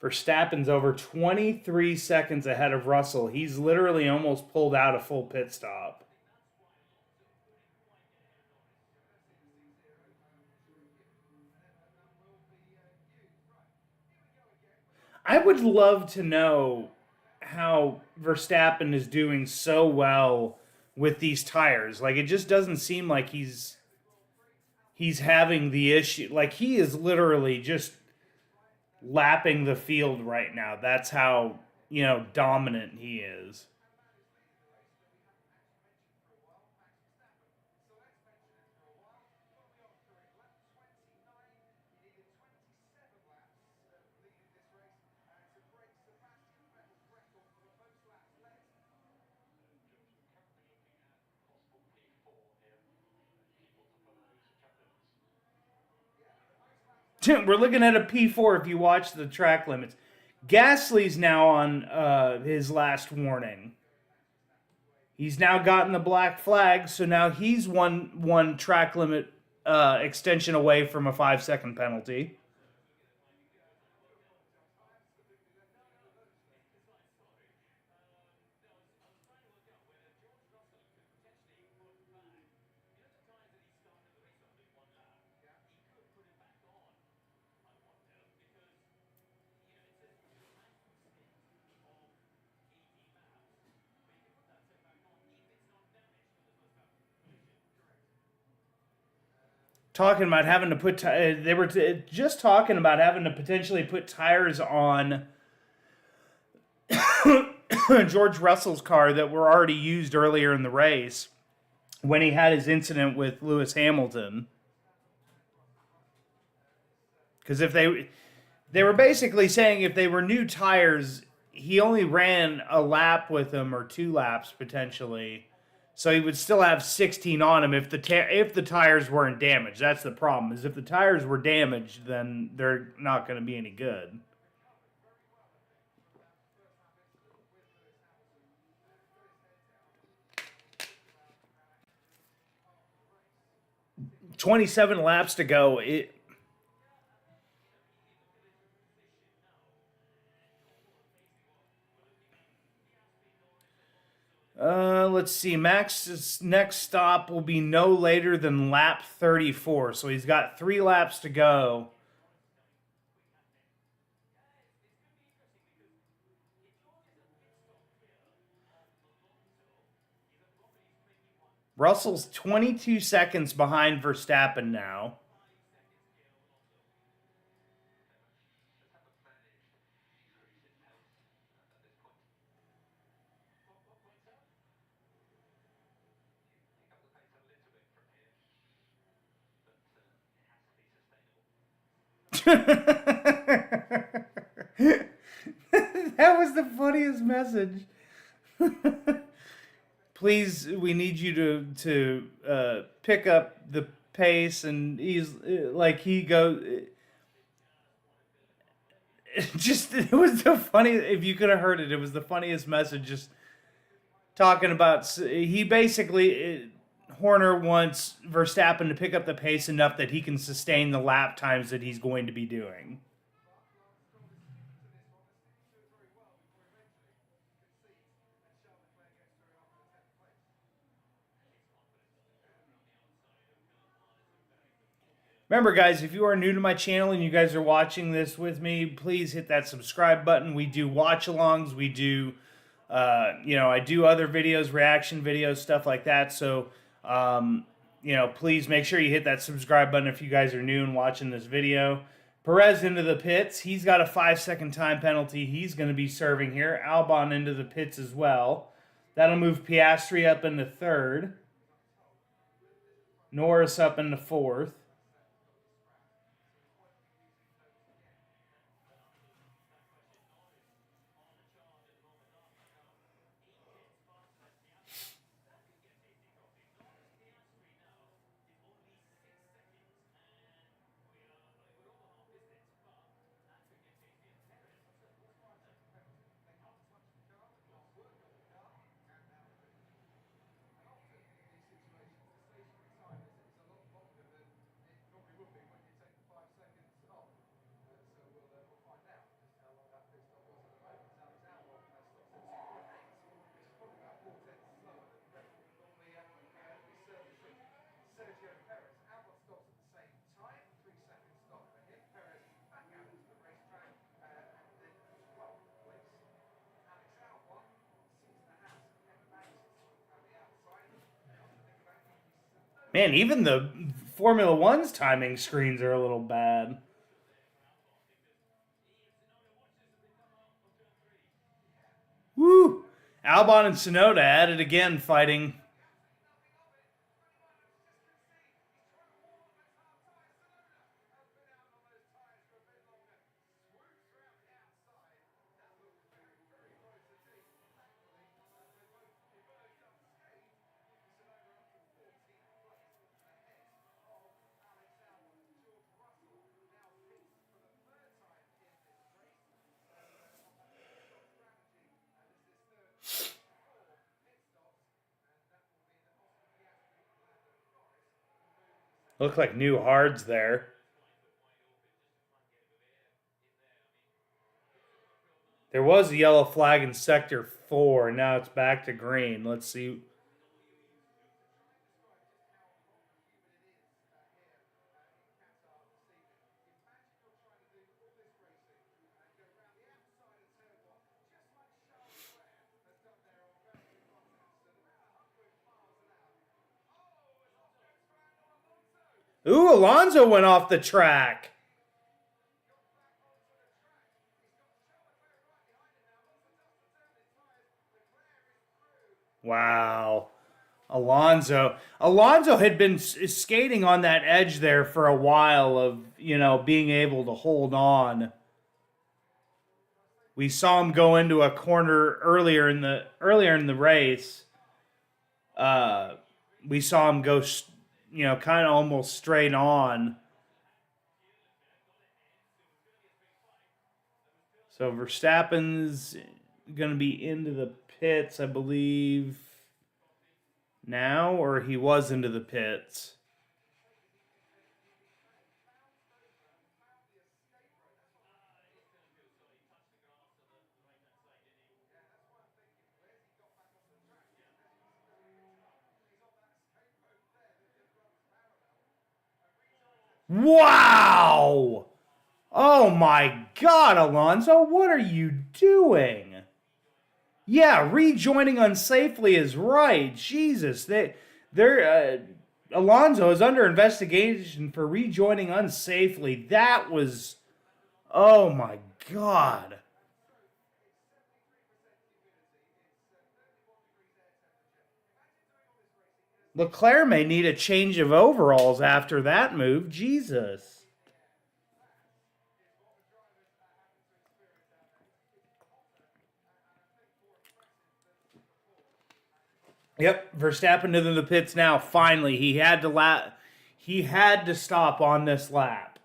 Verstappen's over 23 seconds ahead of Russell. He's literally almost pulled out a full pit stop. I would love to know how Verstappen is doing so well with these tires. Like it just doesn't seem like he's having the issue. Like he is literally just lapping the field right now. That's how, dominant he is. We're looking at a P4 if you watch the track limits. Gasly's now on his last warning. He's now gotten the black flag, so now he's one track limit extension away from a 5-second penalty. Talking about having to put they were just talking about having to potentially put tires on George Russell's car that were already used earlier in the race when he had his incident with Lewis Hamilton. Because if they were basically saying if they were new tires, he only ran a lap with them or 2 laps potentially. So he would still have 16 on him if the tires weren't damaged. That's the problem. Is if the tires were damaged, then they're not going to be any good. "27 laps to go." Let's see. Max's next stop will be no later than lap 34. So he's got 3 laps to go. Russell's 22 seconds behind Verstappen now. That was the funniest message. Please, we need you to pick up the pace, and he's like he goes. It was the funniest. If you could have heard it, it was the funniest message. Just talking about he basically Horner wants Verstappen to pick up the pace enough that he can sustain the lap times that he's going to be doing. Remember, guys, if you are new to my channel and you guys are watching this with me, please hit that subscribe button. We do watch-alongs. We do, I do other videos, reaction videos, stuff like that. So, please make sure you hit that subscribe button if you guys are new and watching this video. Perez into the pits. He's got a 5-second time penalty he's going to be serving here. Albon into the pits as well. That'll move Piastri up into 3rd. Norris up into 4th. Man, even the Formula One's timing screens are a little bad. Woo! Albon and Sonoda at it again, fighting. Look like new hards there. There was a yellow flag in sector 4. Now it's back to green. Let's see. Ooh, Alonso went off the track. Wow. Alonso had been skating on that edge there for a while of, being able to hold on. We saw him go into a corner earlier in the race. We saw him go, kind of almost straight on. So Verstappen's going to be into the pits, I believe, now, or he was into the pits. Wow! Oh my God, Alonso, what are you doing? Yeah, rejoining unsafely is right. Jesus, Alonso is under investigation for rejoining unsafely. That was, oh my God. Leclerc may need a change of overalls after that move. Jesus. Yep, Verstappen into the pits now. Finally, he had to stop on this lap.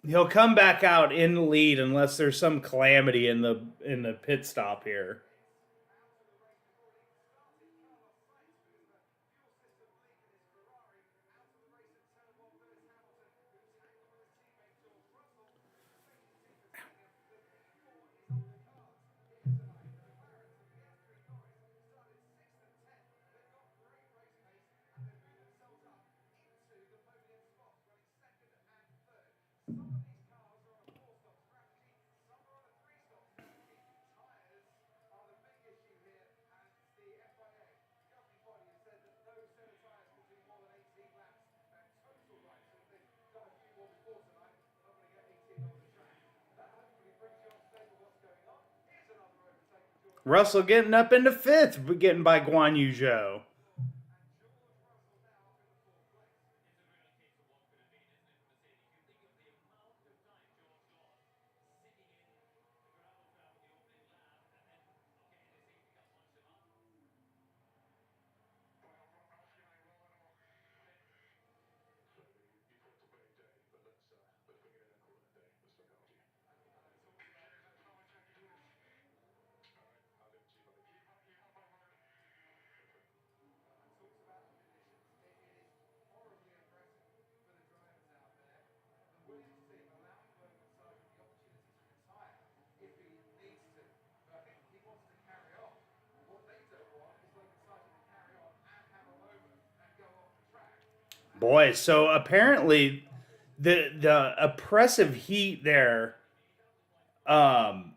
He'll come back out in the lead unless there's some calamity in the pit stop here. Russell getting up into fifth, getting by Guan Yu Zhou. Boy, so apparently the oppressive heat there, um,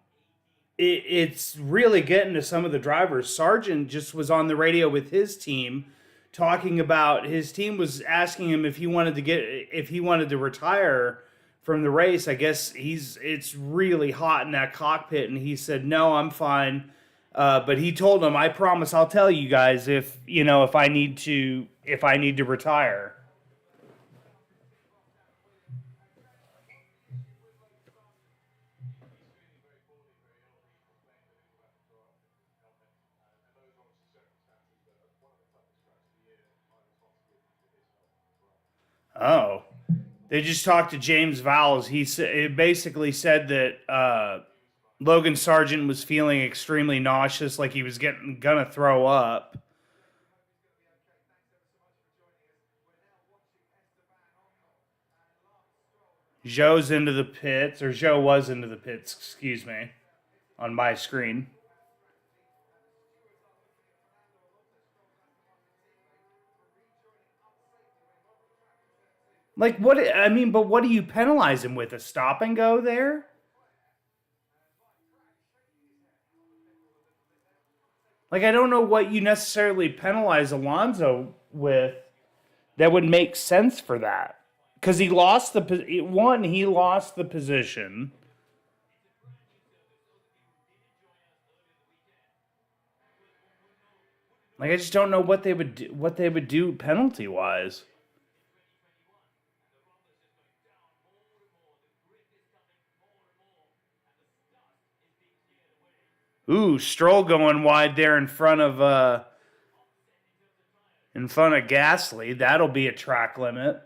it's really getting to some of the drivers. Sargent just was on the radio with his team talking about his team was asking him if he wanted to retire from the race. I guess it's really hot in that cockpit, and he said no, I'm fine. But he told him, I promise I'll tell you guys if I need to retire. Oh, they just talked to James Vowles. It basically said that Logan Sargent was feeling extremely nauseous, like he was gonna throw up. Joe's into the pits, or Joe was into the pits, excuse me, on my screen. Like what? I mean, but what do you penalize him with? A stop and go there? Like I don't know what you necessarily penalize Alonso with that would make sense for that. Because he lost he lost the position. Like I just don't know what they would do penalty wise. Ooh, Stroll going wide there in front of Gasly. That'll be a track limit.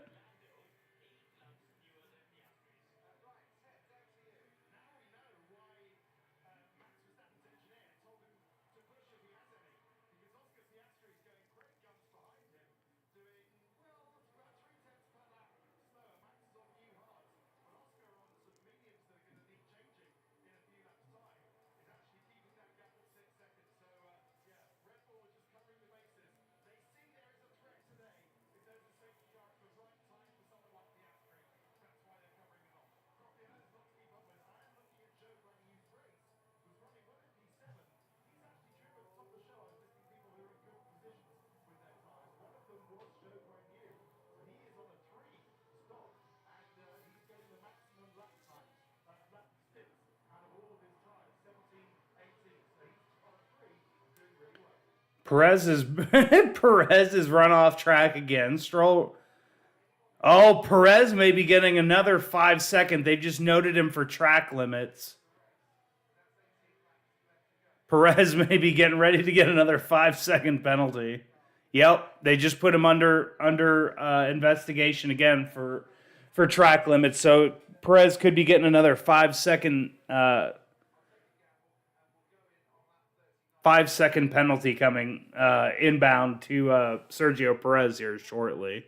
Perez is Perez is run off track again. Stroll. Oh, Perez may be getting another 5 second. They just noted him for track limits. Perez may be getting ready to get another 5 second penalty. Yep, they just put him under investigation again for track limits. So Perez could be getting another 5 second 5 second penalty coming inbound to Sergio Perez here shortly.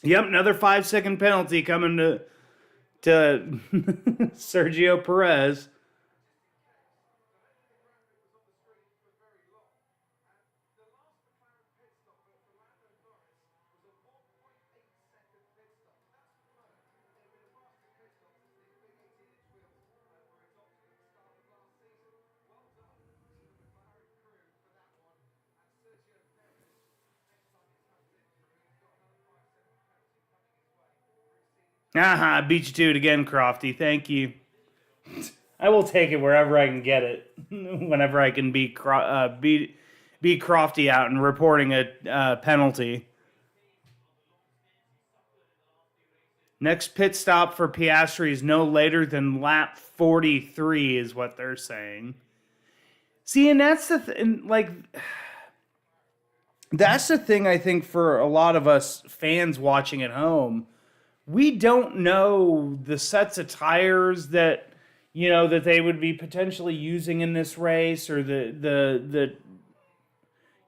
Yep, another 5 second penalty coming to Sergio Perez. Aha, beat you to it again, Crofty. Thank you. I will take it wherever I can get it. Whenever I can beat Crofty out and reporting a penalty. Next pit stop for Piastri is no later than lap 43, is what they're saying. See, and that's the that's the thing I think for a lot of us fans watching at home. We don't know the sets of tires that that they would be potentially using in this race, or the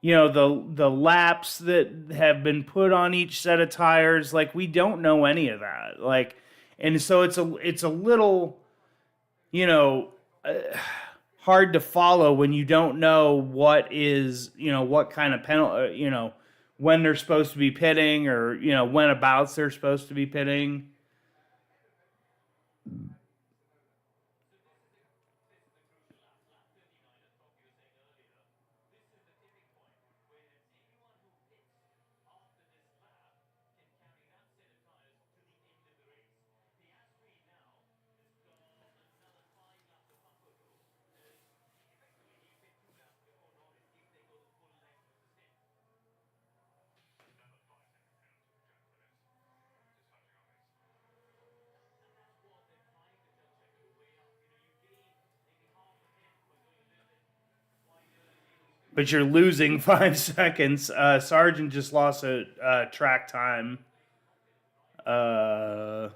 the laps that have been put on each set of tires. Like, we don't know any of that. Like, and so it's a little, you know, hard to follow when you don't know what kind of penalty, when they're supposed to be pitting, or when abouts they're supposed to be pitting. But you're losing 5 seconds. Sargent just lost a track time. Uh,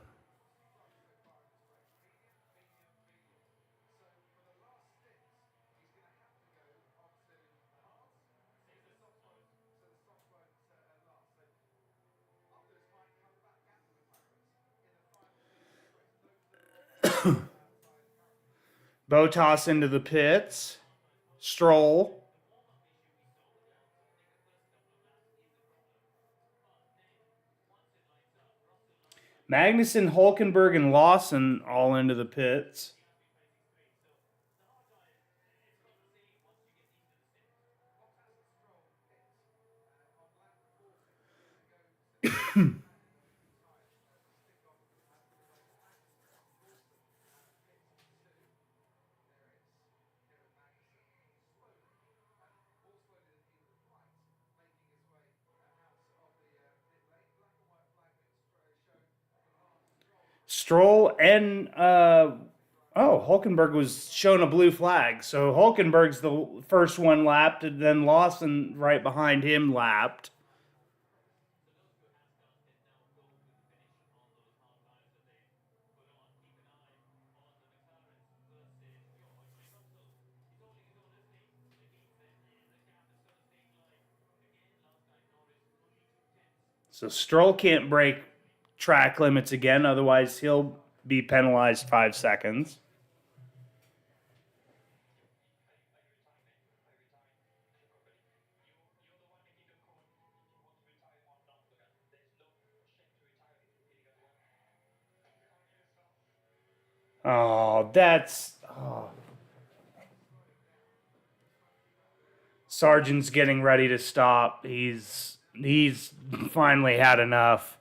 Botas into the pits. Stroll. Magnussen, Hulkenberg, and Lawson all into the pits. Stroll and Hulkenberg was shown a blue flag. So Hulkenberg's the first one lapped, and then Lawson right behind him lapped. So Stroll can't break track limits again, otherwise he'll be penalized 5 seconds. Oh, that's Sargent's getting ready to stop. He's finally had enough.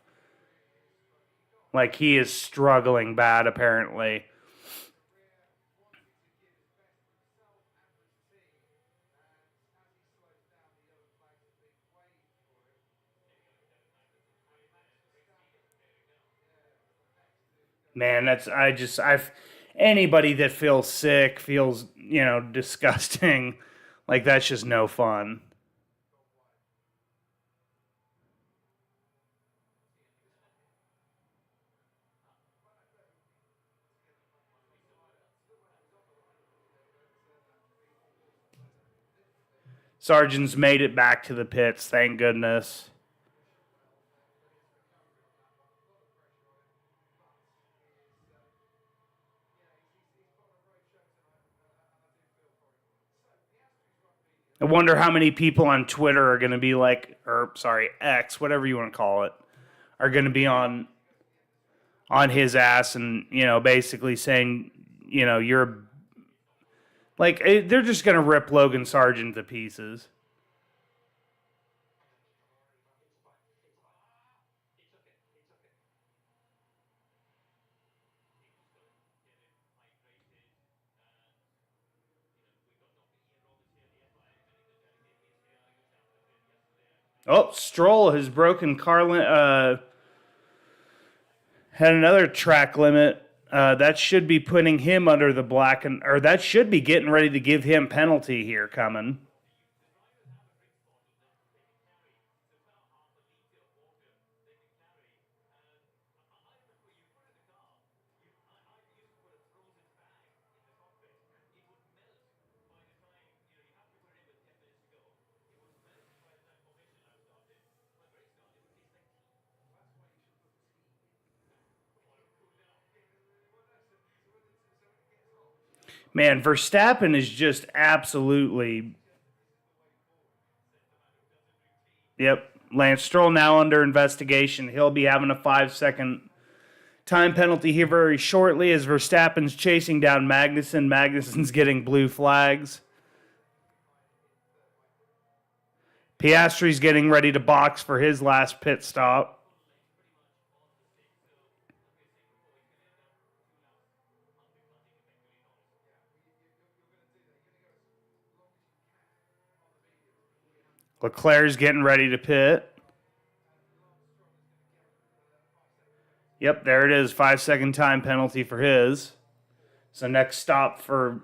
Like, he is struggling bad, apparently. Man, I've anybody that feels sick, feels, disgusting. Like, that's just no fun. Sargent's made it back to the pits, thank goodness. I wonder how many people on Twitter are going to be like, or sorry, X, whatever you want to call it, are going to be on his ass, and basically saying, you're like, they're just going to rip Logan Sargent to pieces. Oh, Stroll has broken had another track limit. That should be putting him under the black, or that should be getting ready to give him penalty here coming. Man, Verstappen is just absolutely... Yep. Lance Stroll now under investigation. He'll be having a 5-second time penalty here very shortly as Verstappen's chasing down Magnussen. Magnussen's getting blue flags. Piastri's getting ready to box for his last pit stop. Leclerc's getting ready to pit. Yep, there it is. 5-second time penalty for his. So next stop for...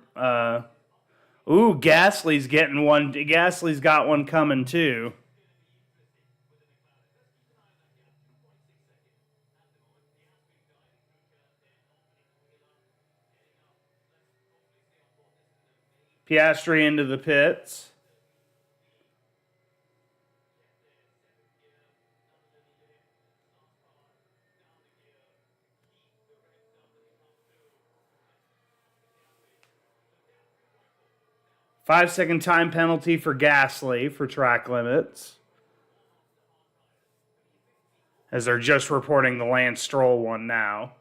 Gasly's getting one. Gasly's got one coming too. Piastri into the pits. Five-second time penalty for Gasly for track limits. As they're just reporting the Lance Stroll one now.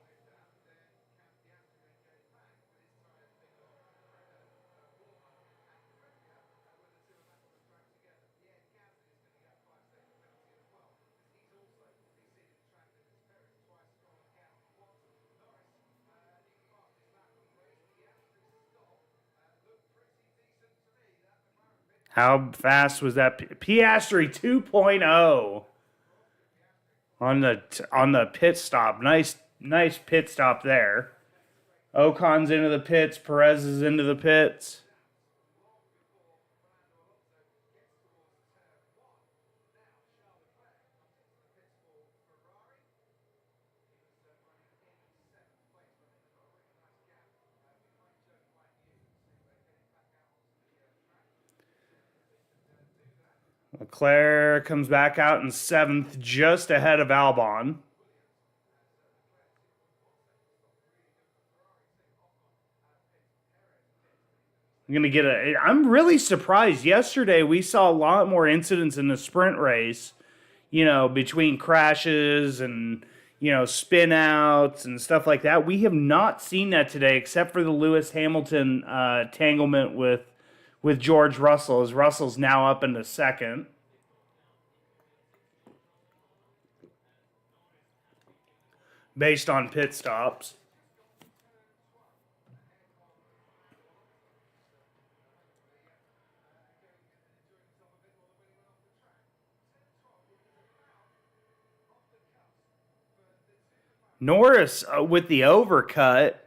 How fast was that? Piastri 2.0 on the pit stop. Nice pit stop there. Ocon's into the pits. Perez is into the pits. Leclerc comes back out in 7th, just ahead of Albon. I'm really surprised. Yesterday, we saw a lot more incidents in the sprint race, between crashes and, spin outs and stuff like that. We have not seen that today, except for the Lewis Hamilton entanglement with George Russell, as Russell's now up into 2nd. Based on pit stops. Norris with the overcut.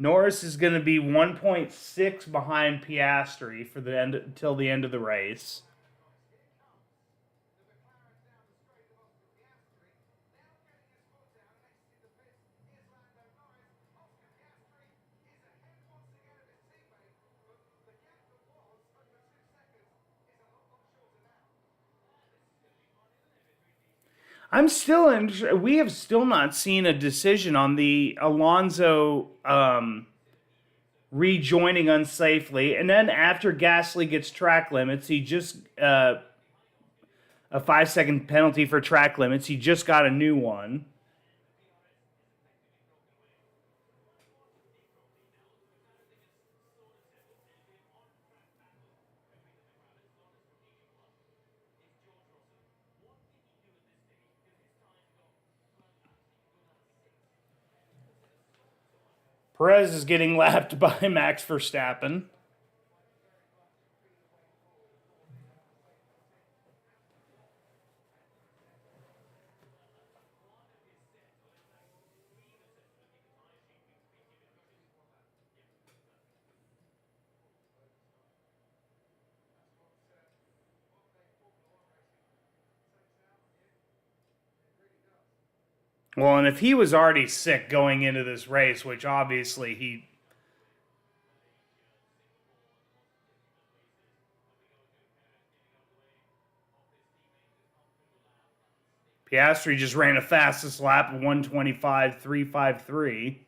Norris is going to be 1.6 behind Piastri for the end until the end of the race. We have still not seen a decision on the Alonso rejoining unsafely. And then after Gasly gets track limits, he just, a 5-second penalty for track limits. He just got a new one. Perez is getting lapped by Max Verstappen. Well, and if he was already sick going into this race, which obviously Piastri just ran a fastest lap of 125.353.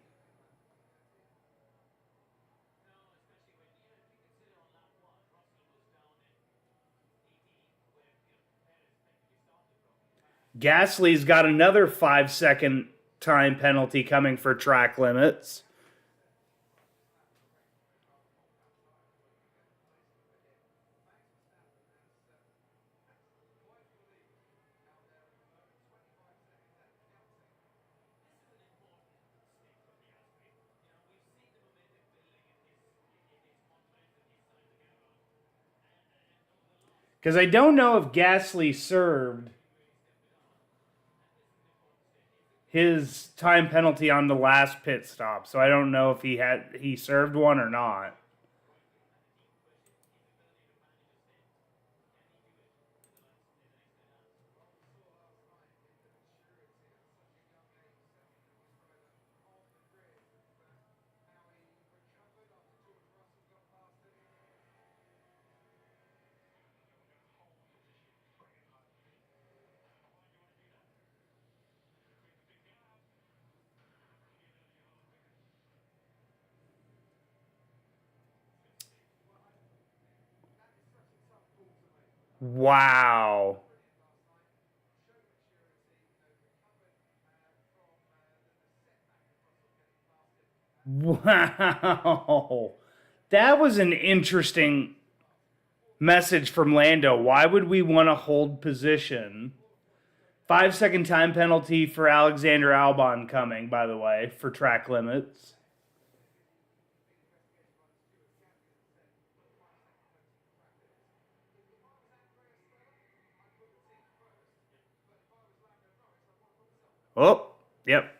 Gasly's got another 5-second time penalty coming for track limits. Because I don't know if Gasly served his time penalty on the last pit stop, so I don't know if he served one or not. Wow. Wow. That was an interesting message from Lando. Why would we want to hold position? 5-second time penalty for Alexander Albon coming, by the way, for track limits. Oh, yep.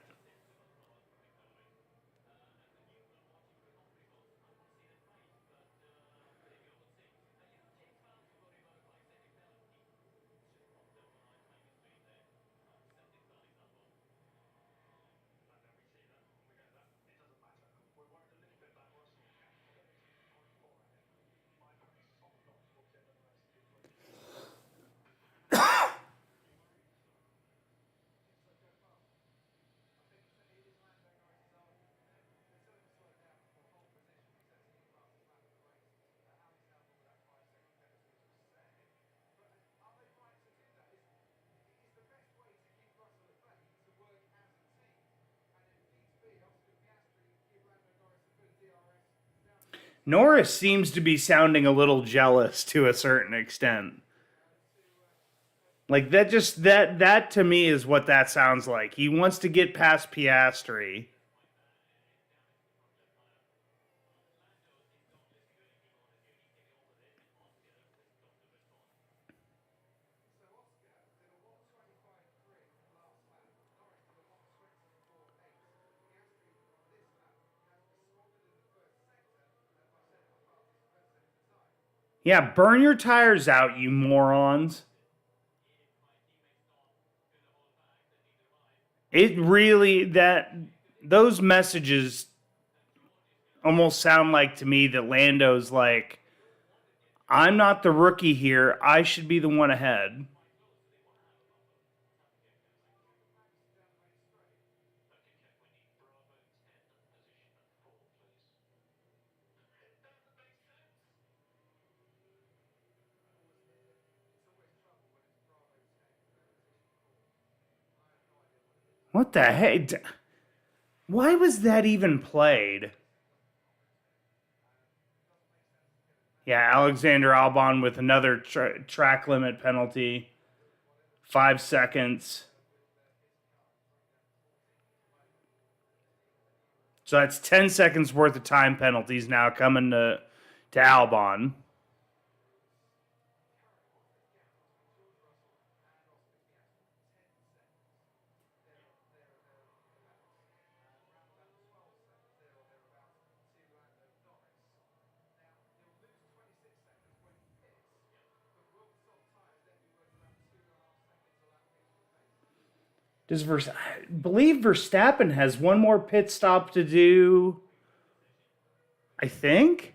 Norris seems to be sounding a little jealous to a certain extent. Like that to me is what that sounds like. He wants to get past Piastri. Yeah, burn your tires out, you morons. It really that those messages almost sound like to me that Lando's like, I'm not the rookie here. I should be the one ahead. What the heck? Why was that even played? Yeah, Alexander Albon with another track limit penalty. 5 seconds. So that's 10 seconds worth of time penalties now coming to Albon. I believe Verstappen has one more pit stop to do? I think.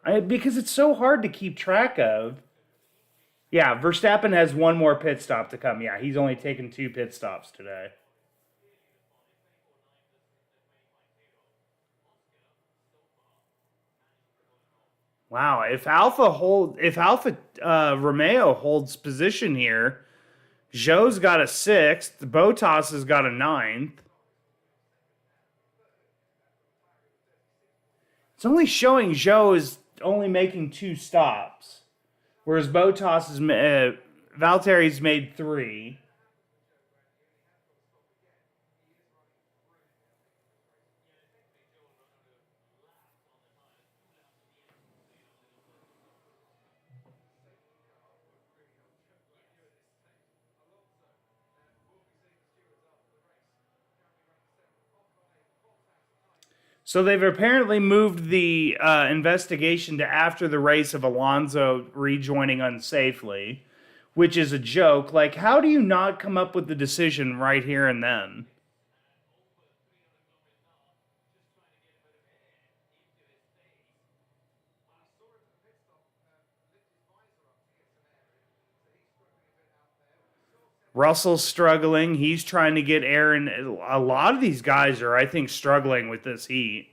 Because it's so hard to keep track of. Yeah, Verstappen has one more pit stop to come. Yeah, he's only taken 2 pit stops today. Wow, if Alpha Romeo holds position here, Zhou's got a 6th. Bottas has got a 9th. It's only showing Zhou is only making 2 stops, whereas Bottas is Valtteri's made 3. So they've apparently moved the investigation to after the race of Alonso rejoining unsafely, which is a joke. Like, how do you not come up with the decision right here and then? Russell's struggling. He's trying to get air in. A lot of these guys are, I think, struggling with this heat.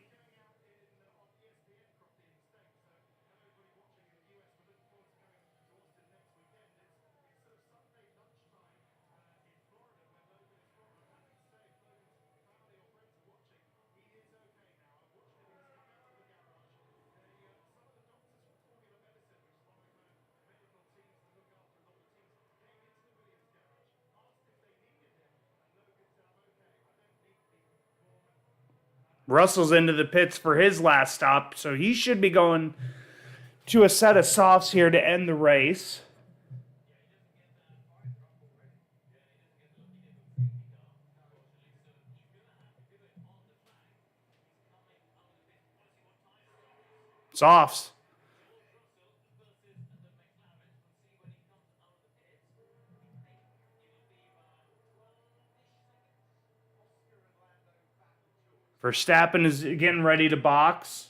Russell's into the pits for his last stop, so he should be going to a set of softs here to end the race. Softs. Verstappen is getting ready to box.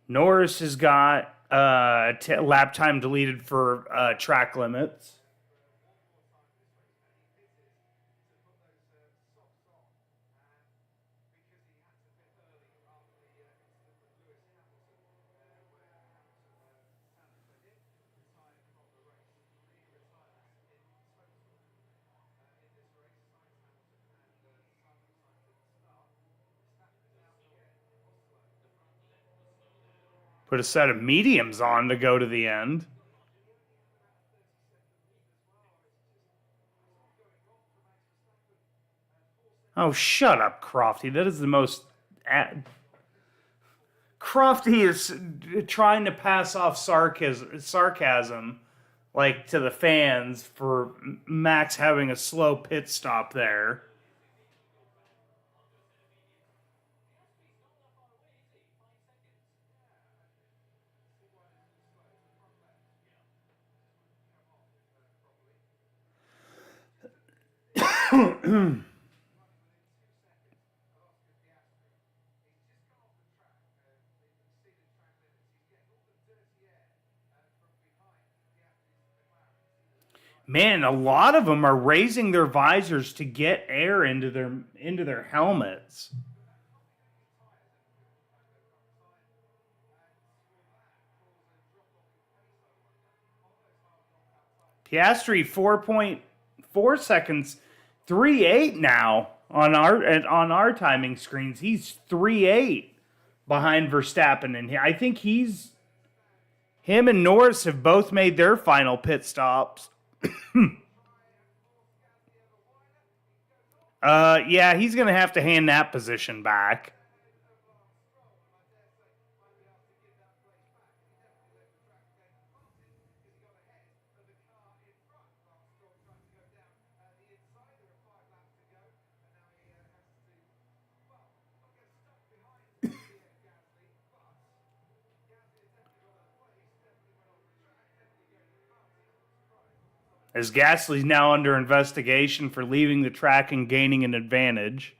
Norris has got lap time deleted for track limits. Put a set of mediums on to go to the end. Oh, shut up, Crofty. That is the most. Crofty is trying to pass off sarcasm, like to the fans for Max having a slow pit stop there. Man, a lot of them are raising their visors to get air into their helmets. Piastri 4.4 seconds, 3.8 now on our timing screens. He's 3.8 behind Verstappen, and I think him and Norris have both made their final pit stops. Yeah, he's gonna have to hand that position back. As Gasly's now under investigation for leaving the track and gaining an advantage.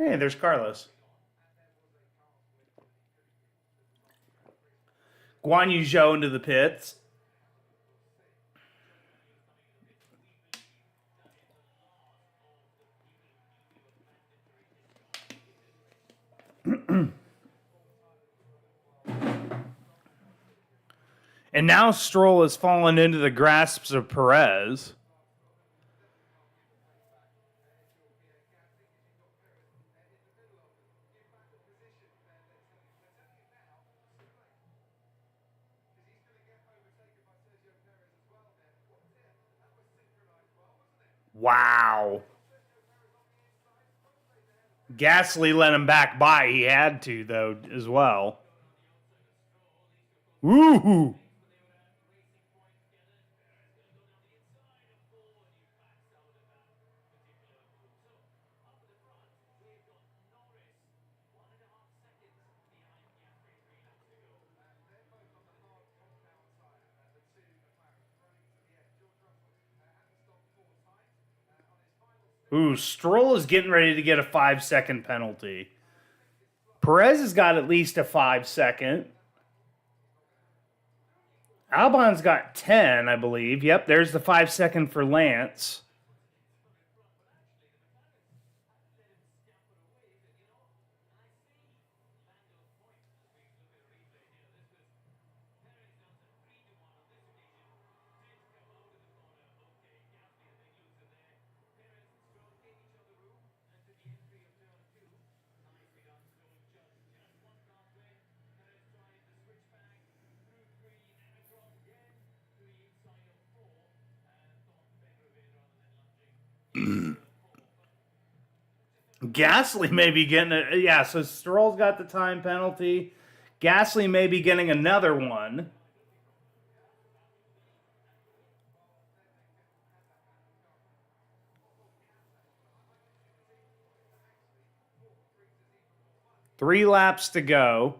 Hey, there's Carlos. Guan Yu Zhou into the pits. And now Stroll has fallen into the grasps of Perez. Wow. Gasly let him back by. He had to, though, as well. Woo! Ooh, Stroll is getting ready to get a 5-second penalty. Perez has got at least a 5-second. Albon's got 10, I believe. Yep, there's the 5-second for Lance. Gasly may be getting it. Yeah, so Stroll's got the time penalty. Gasly may be getting another one. Three laps to go.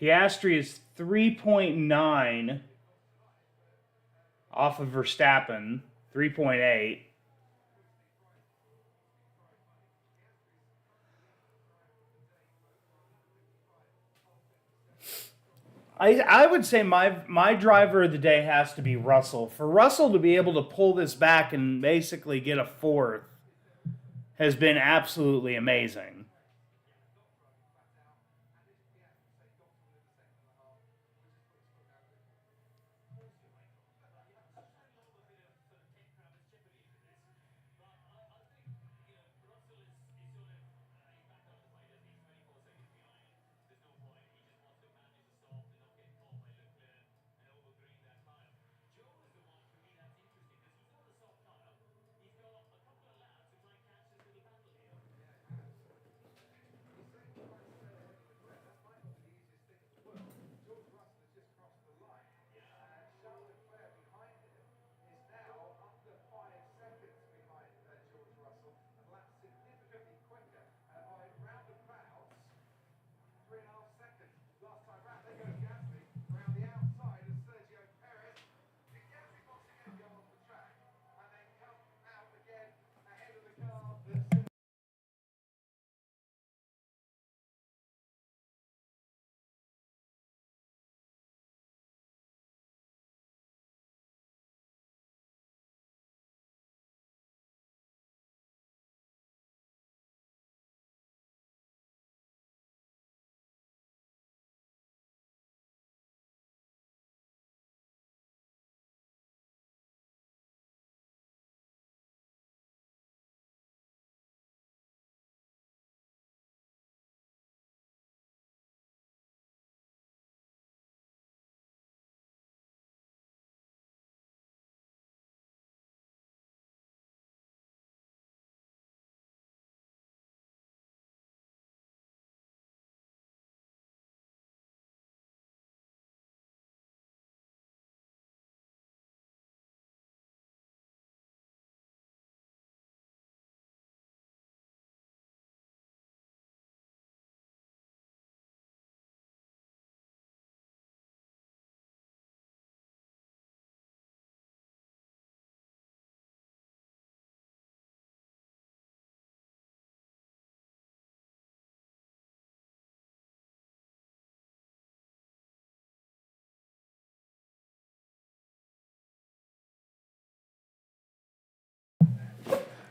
Piastri is 3.9 off of Verstappen. 3.8. I would say my driver of the day has to be Russell. For Russell to be able to pull this back and basically get a fourth has been absolutely amazing.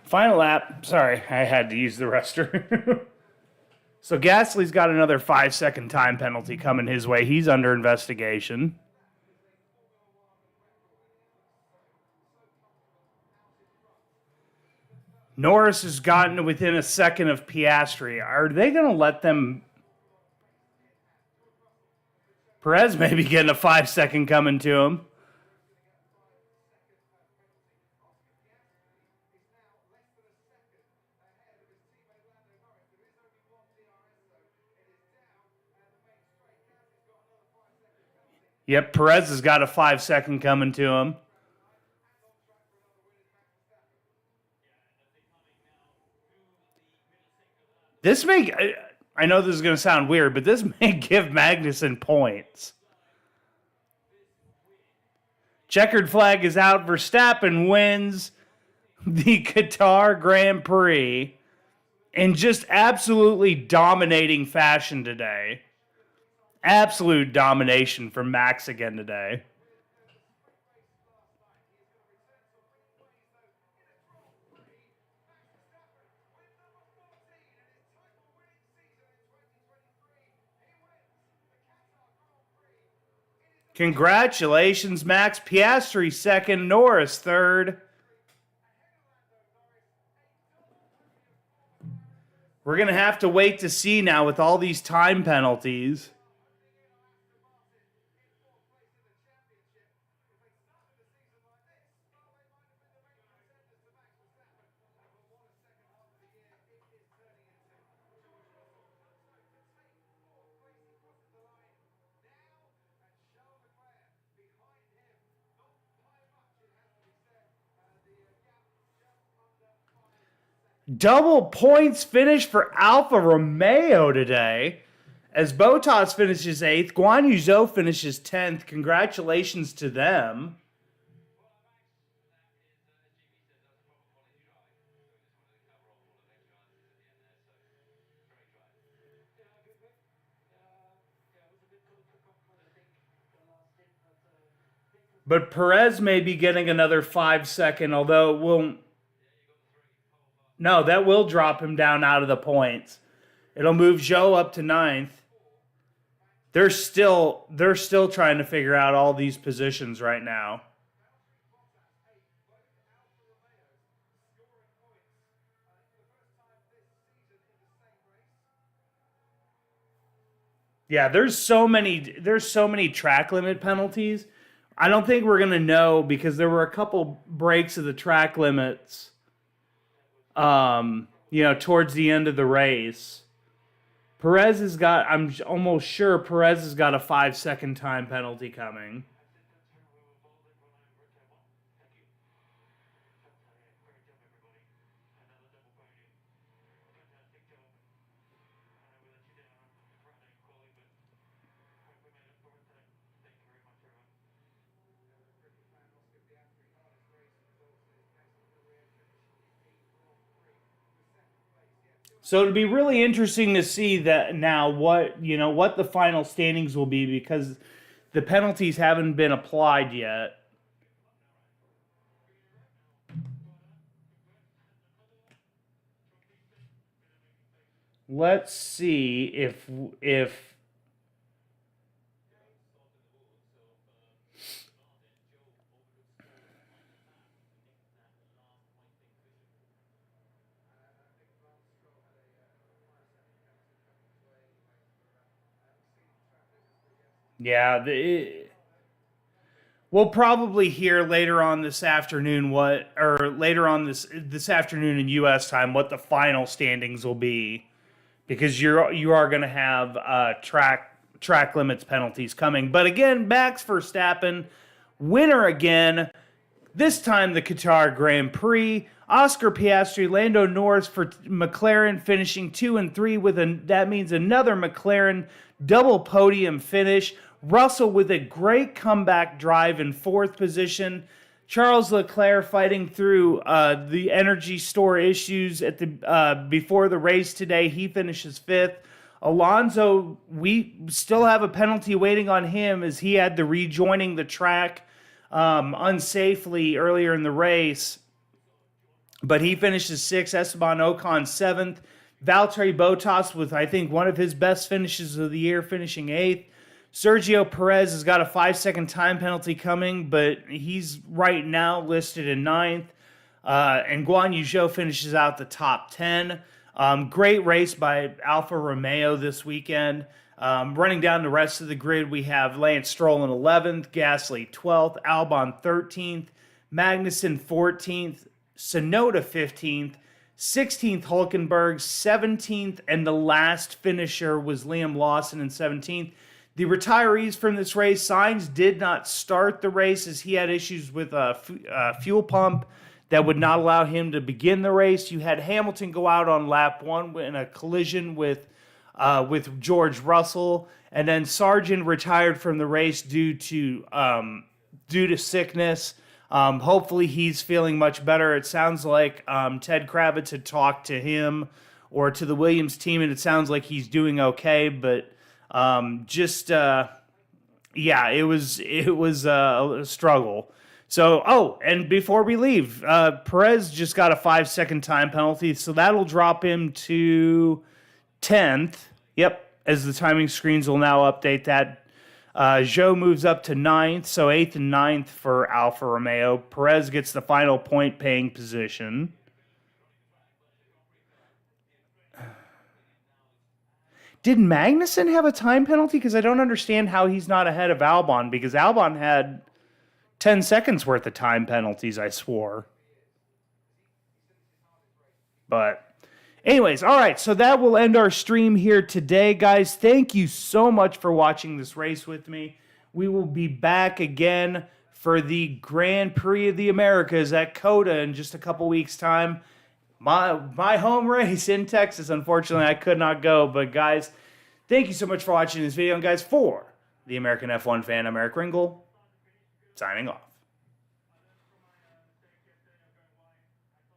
Final lap. Sorry, I had to use the restroom. So Gasly's got another 5-second time penalty coming his way. He's under investigation. Norris has gotten within a second of Piastri. Are they going to let them... Perez may be getting a 5-second coming to him. Yep, Perez has got a 5-second coming to him. This may... I know this is going to sound weird, but this may give Magnussen points. Checkered flag is out. Verstappen wins the Qatar Grand Prix in just absolutely dominating fashion today. Absolute domination from Max again today. Congratulations, Max. Piastri second, Norris third. We're going to have to wait to see now with all these time penalties. Double points finish for Alfa Romeo today. As Bottas finishes 8th, Guan Yu Zhou finishes 10th. Congratulations to them. But Perez may be getting another 5-second, although it won't. No, that will drop him down out of the points. It'll move Zhou up to 9th. They're still trying to figure out all these positions right now. Yeah, there's so many track limit penalties. I don't think we're gonna know because there were a couple breaks of the track limits. Towards the end of the race. I'm almost sure Perez has got a 5-second time penalty coming. So it'll be really interesting to see that now what the final standings will be because the penalties haven't been applied yet. Let's see if yeah, we'll probably hear later on this afternoon this afternoon in U.S. time what the final standings will be, because you are going to have track limits penalties coming. But again, Max Verstappen, winner again. This time the Qatar Grand Prix. Oscar Piastri, Lando Norris for McLaren finishing 2 and 3 that means another McLaren double podium finish. Russell with a great comeback drive in 4th position. Charles Leclerc fighting through the energy store issues before the race today. He finishes 5th. Alonso, we still have a penalty waiting on him as he had to rejoining the track unsafely earlier in the race. but he finishes sixth. Esteban Ocon seventh. Valtteri Bottas with, I think, one of his best finishes of the year, finishing eighth. Sergio Perez has got a 5-second time penalty coming, but he's right now listed in ninth. And Guan Yu Zhou finishes out the top 10. Great race by Alfa Romeo this weekend. Running down the rest of the grid, we have Lance Stroll in 11th, Gasly 12th, Albon 13th, Magnussen 14th, Tsunoda 15th, 16th Hulkenberg, 17th, and the last finisher was Liam Lawson in 17th. The retirees from this race, Sainz did not start the race as he had issues with a fuel pump that would not allow him to begin the race. You had Hamilton go out on lap 1 in a collision with George Russell, and then Sargent retired from the race due to sickness. Hopefully he's feeling much better. It sounds like Ted Kravitz had talked to him or to the Williams team, and it sounds like he's doing okay. But it was a struggle. So, and before we leave, Perez just got a 5-second time penalty, so that'll drop him to 10th. Yep, as the timing screens will now update that. Zhou moves up to 9th, so 8th and 9th for Alfa Romeo. Perez gets the final point-paying position. Did Magnussen have a time penalty? Because I don't understand how he's not ahead of Albon, because Albon had 10 seconds worth of time penalties, I swore. But anyways, all right, so that will end our stream here today, guys. Thank you so much for watching this race with me. We will be back again for the Grand Prix of the Americas at COTA in just a couple weeks' time. My home race in Texas. Unfortunately, I could not go. But, guys, thank you so much for watching this video. And, guys, for the American F1 fan, I'm Eric Ringel, signing off.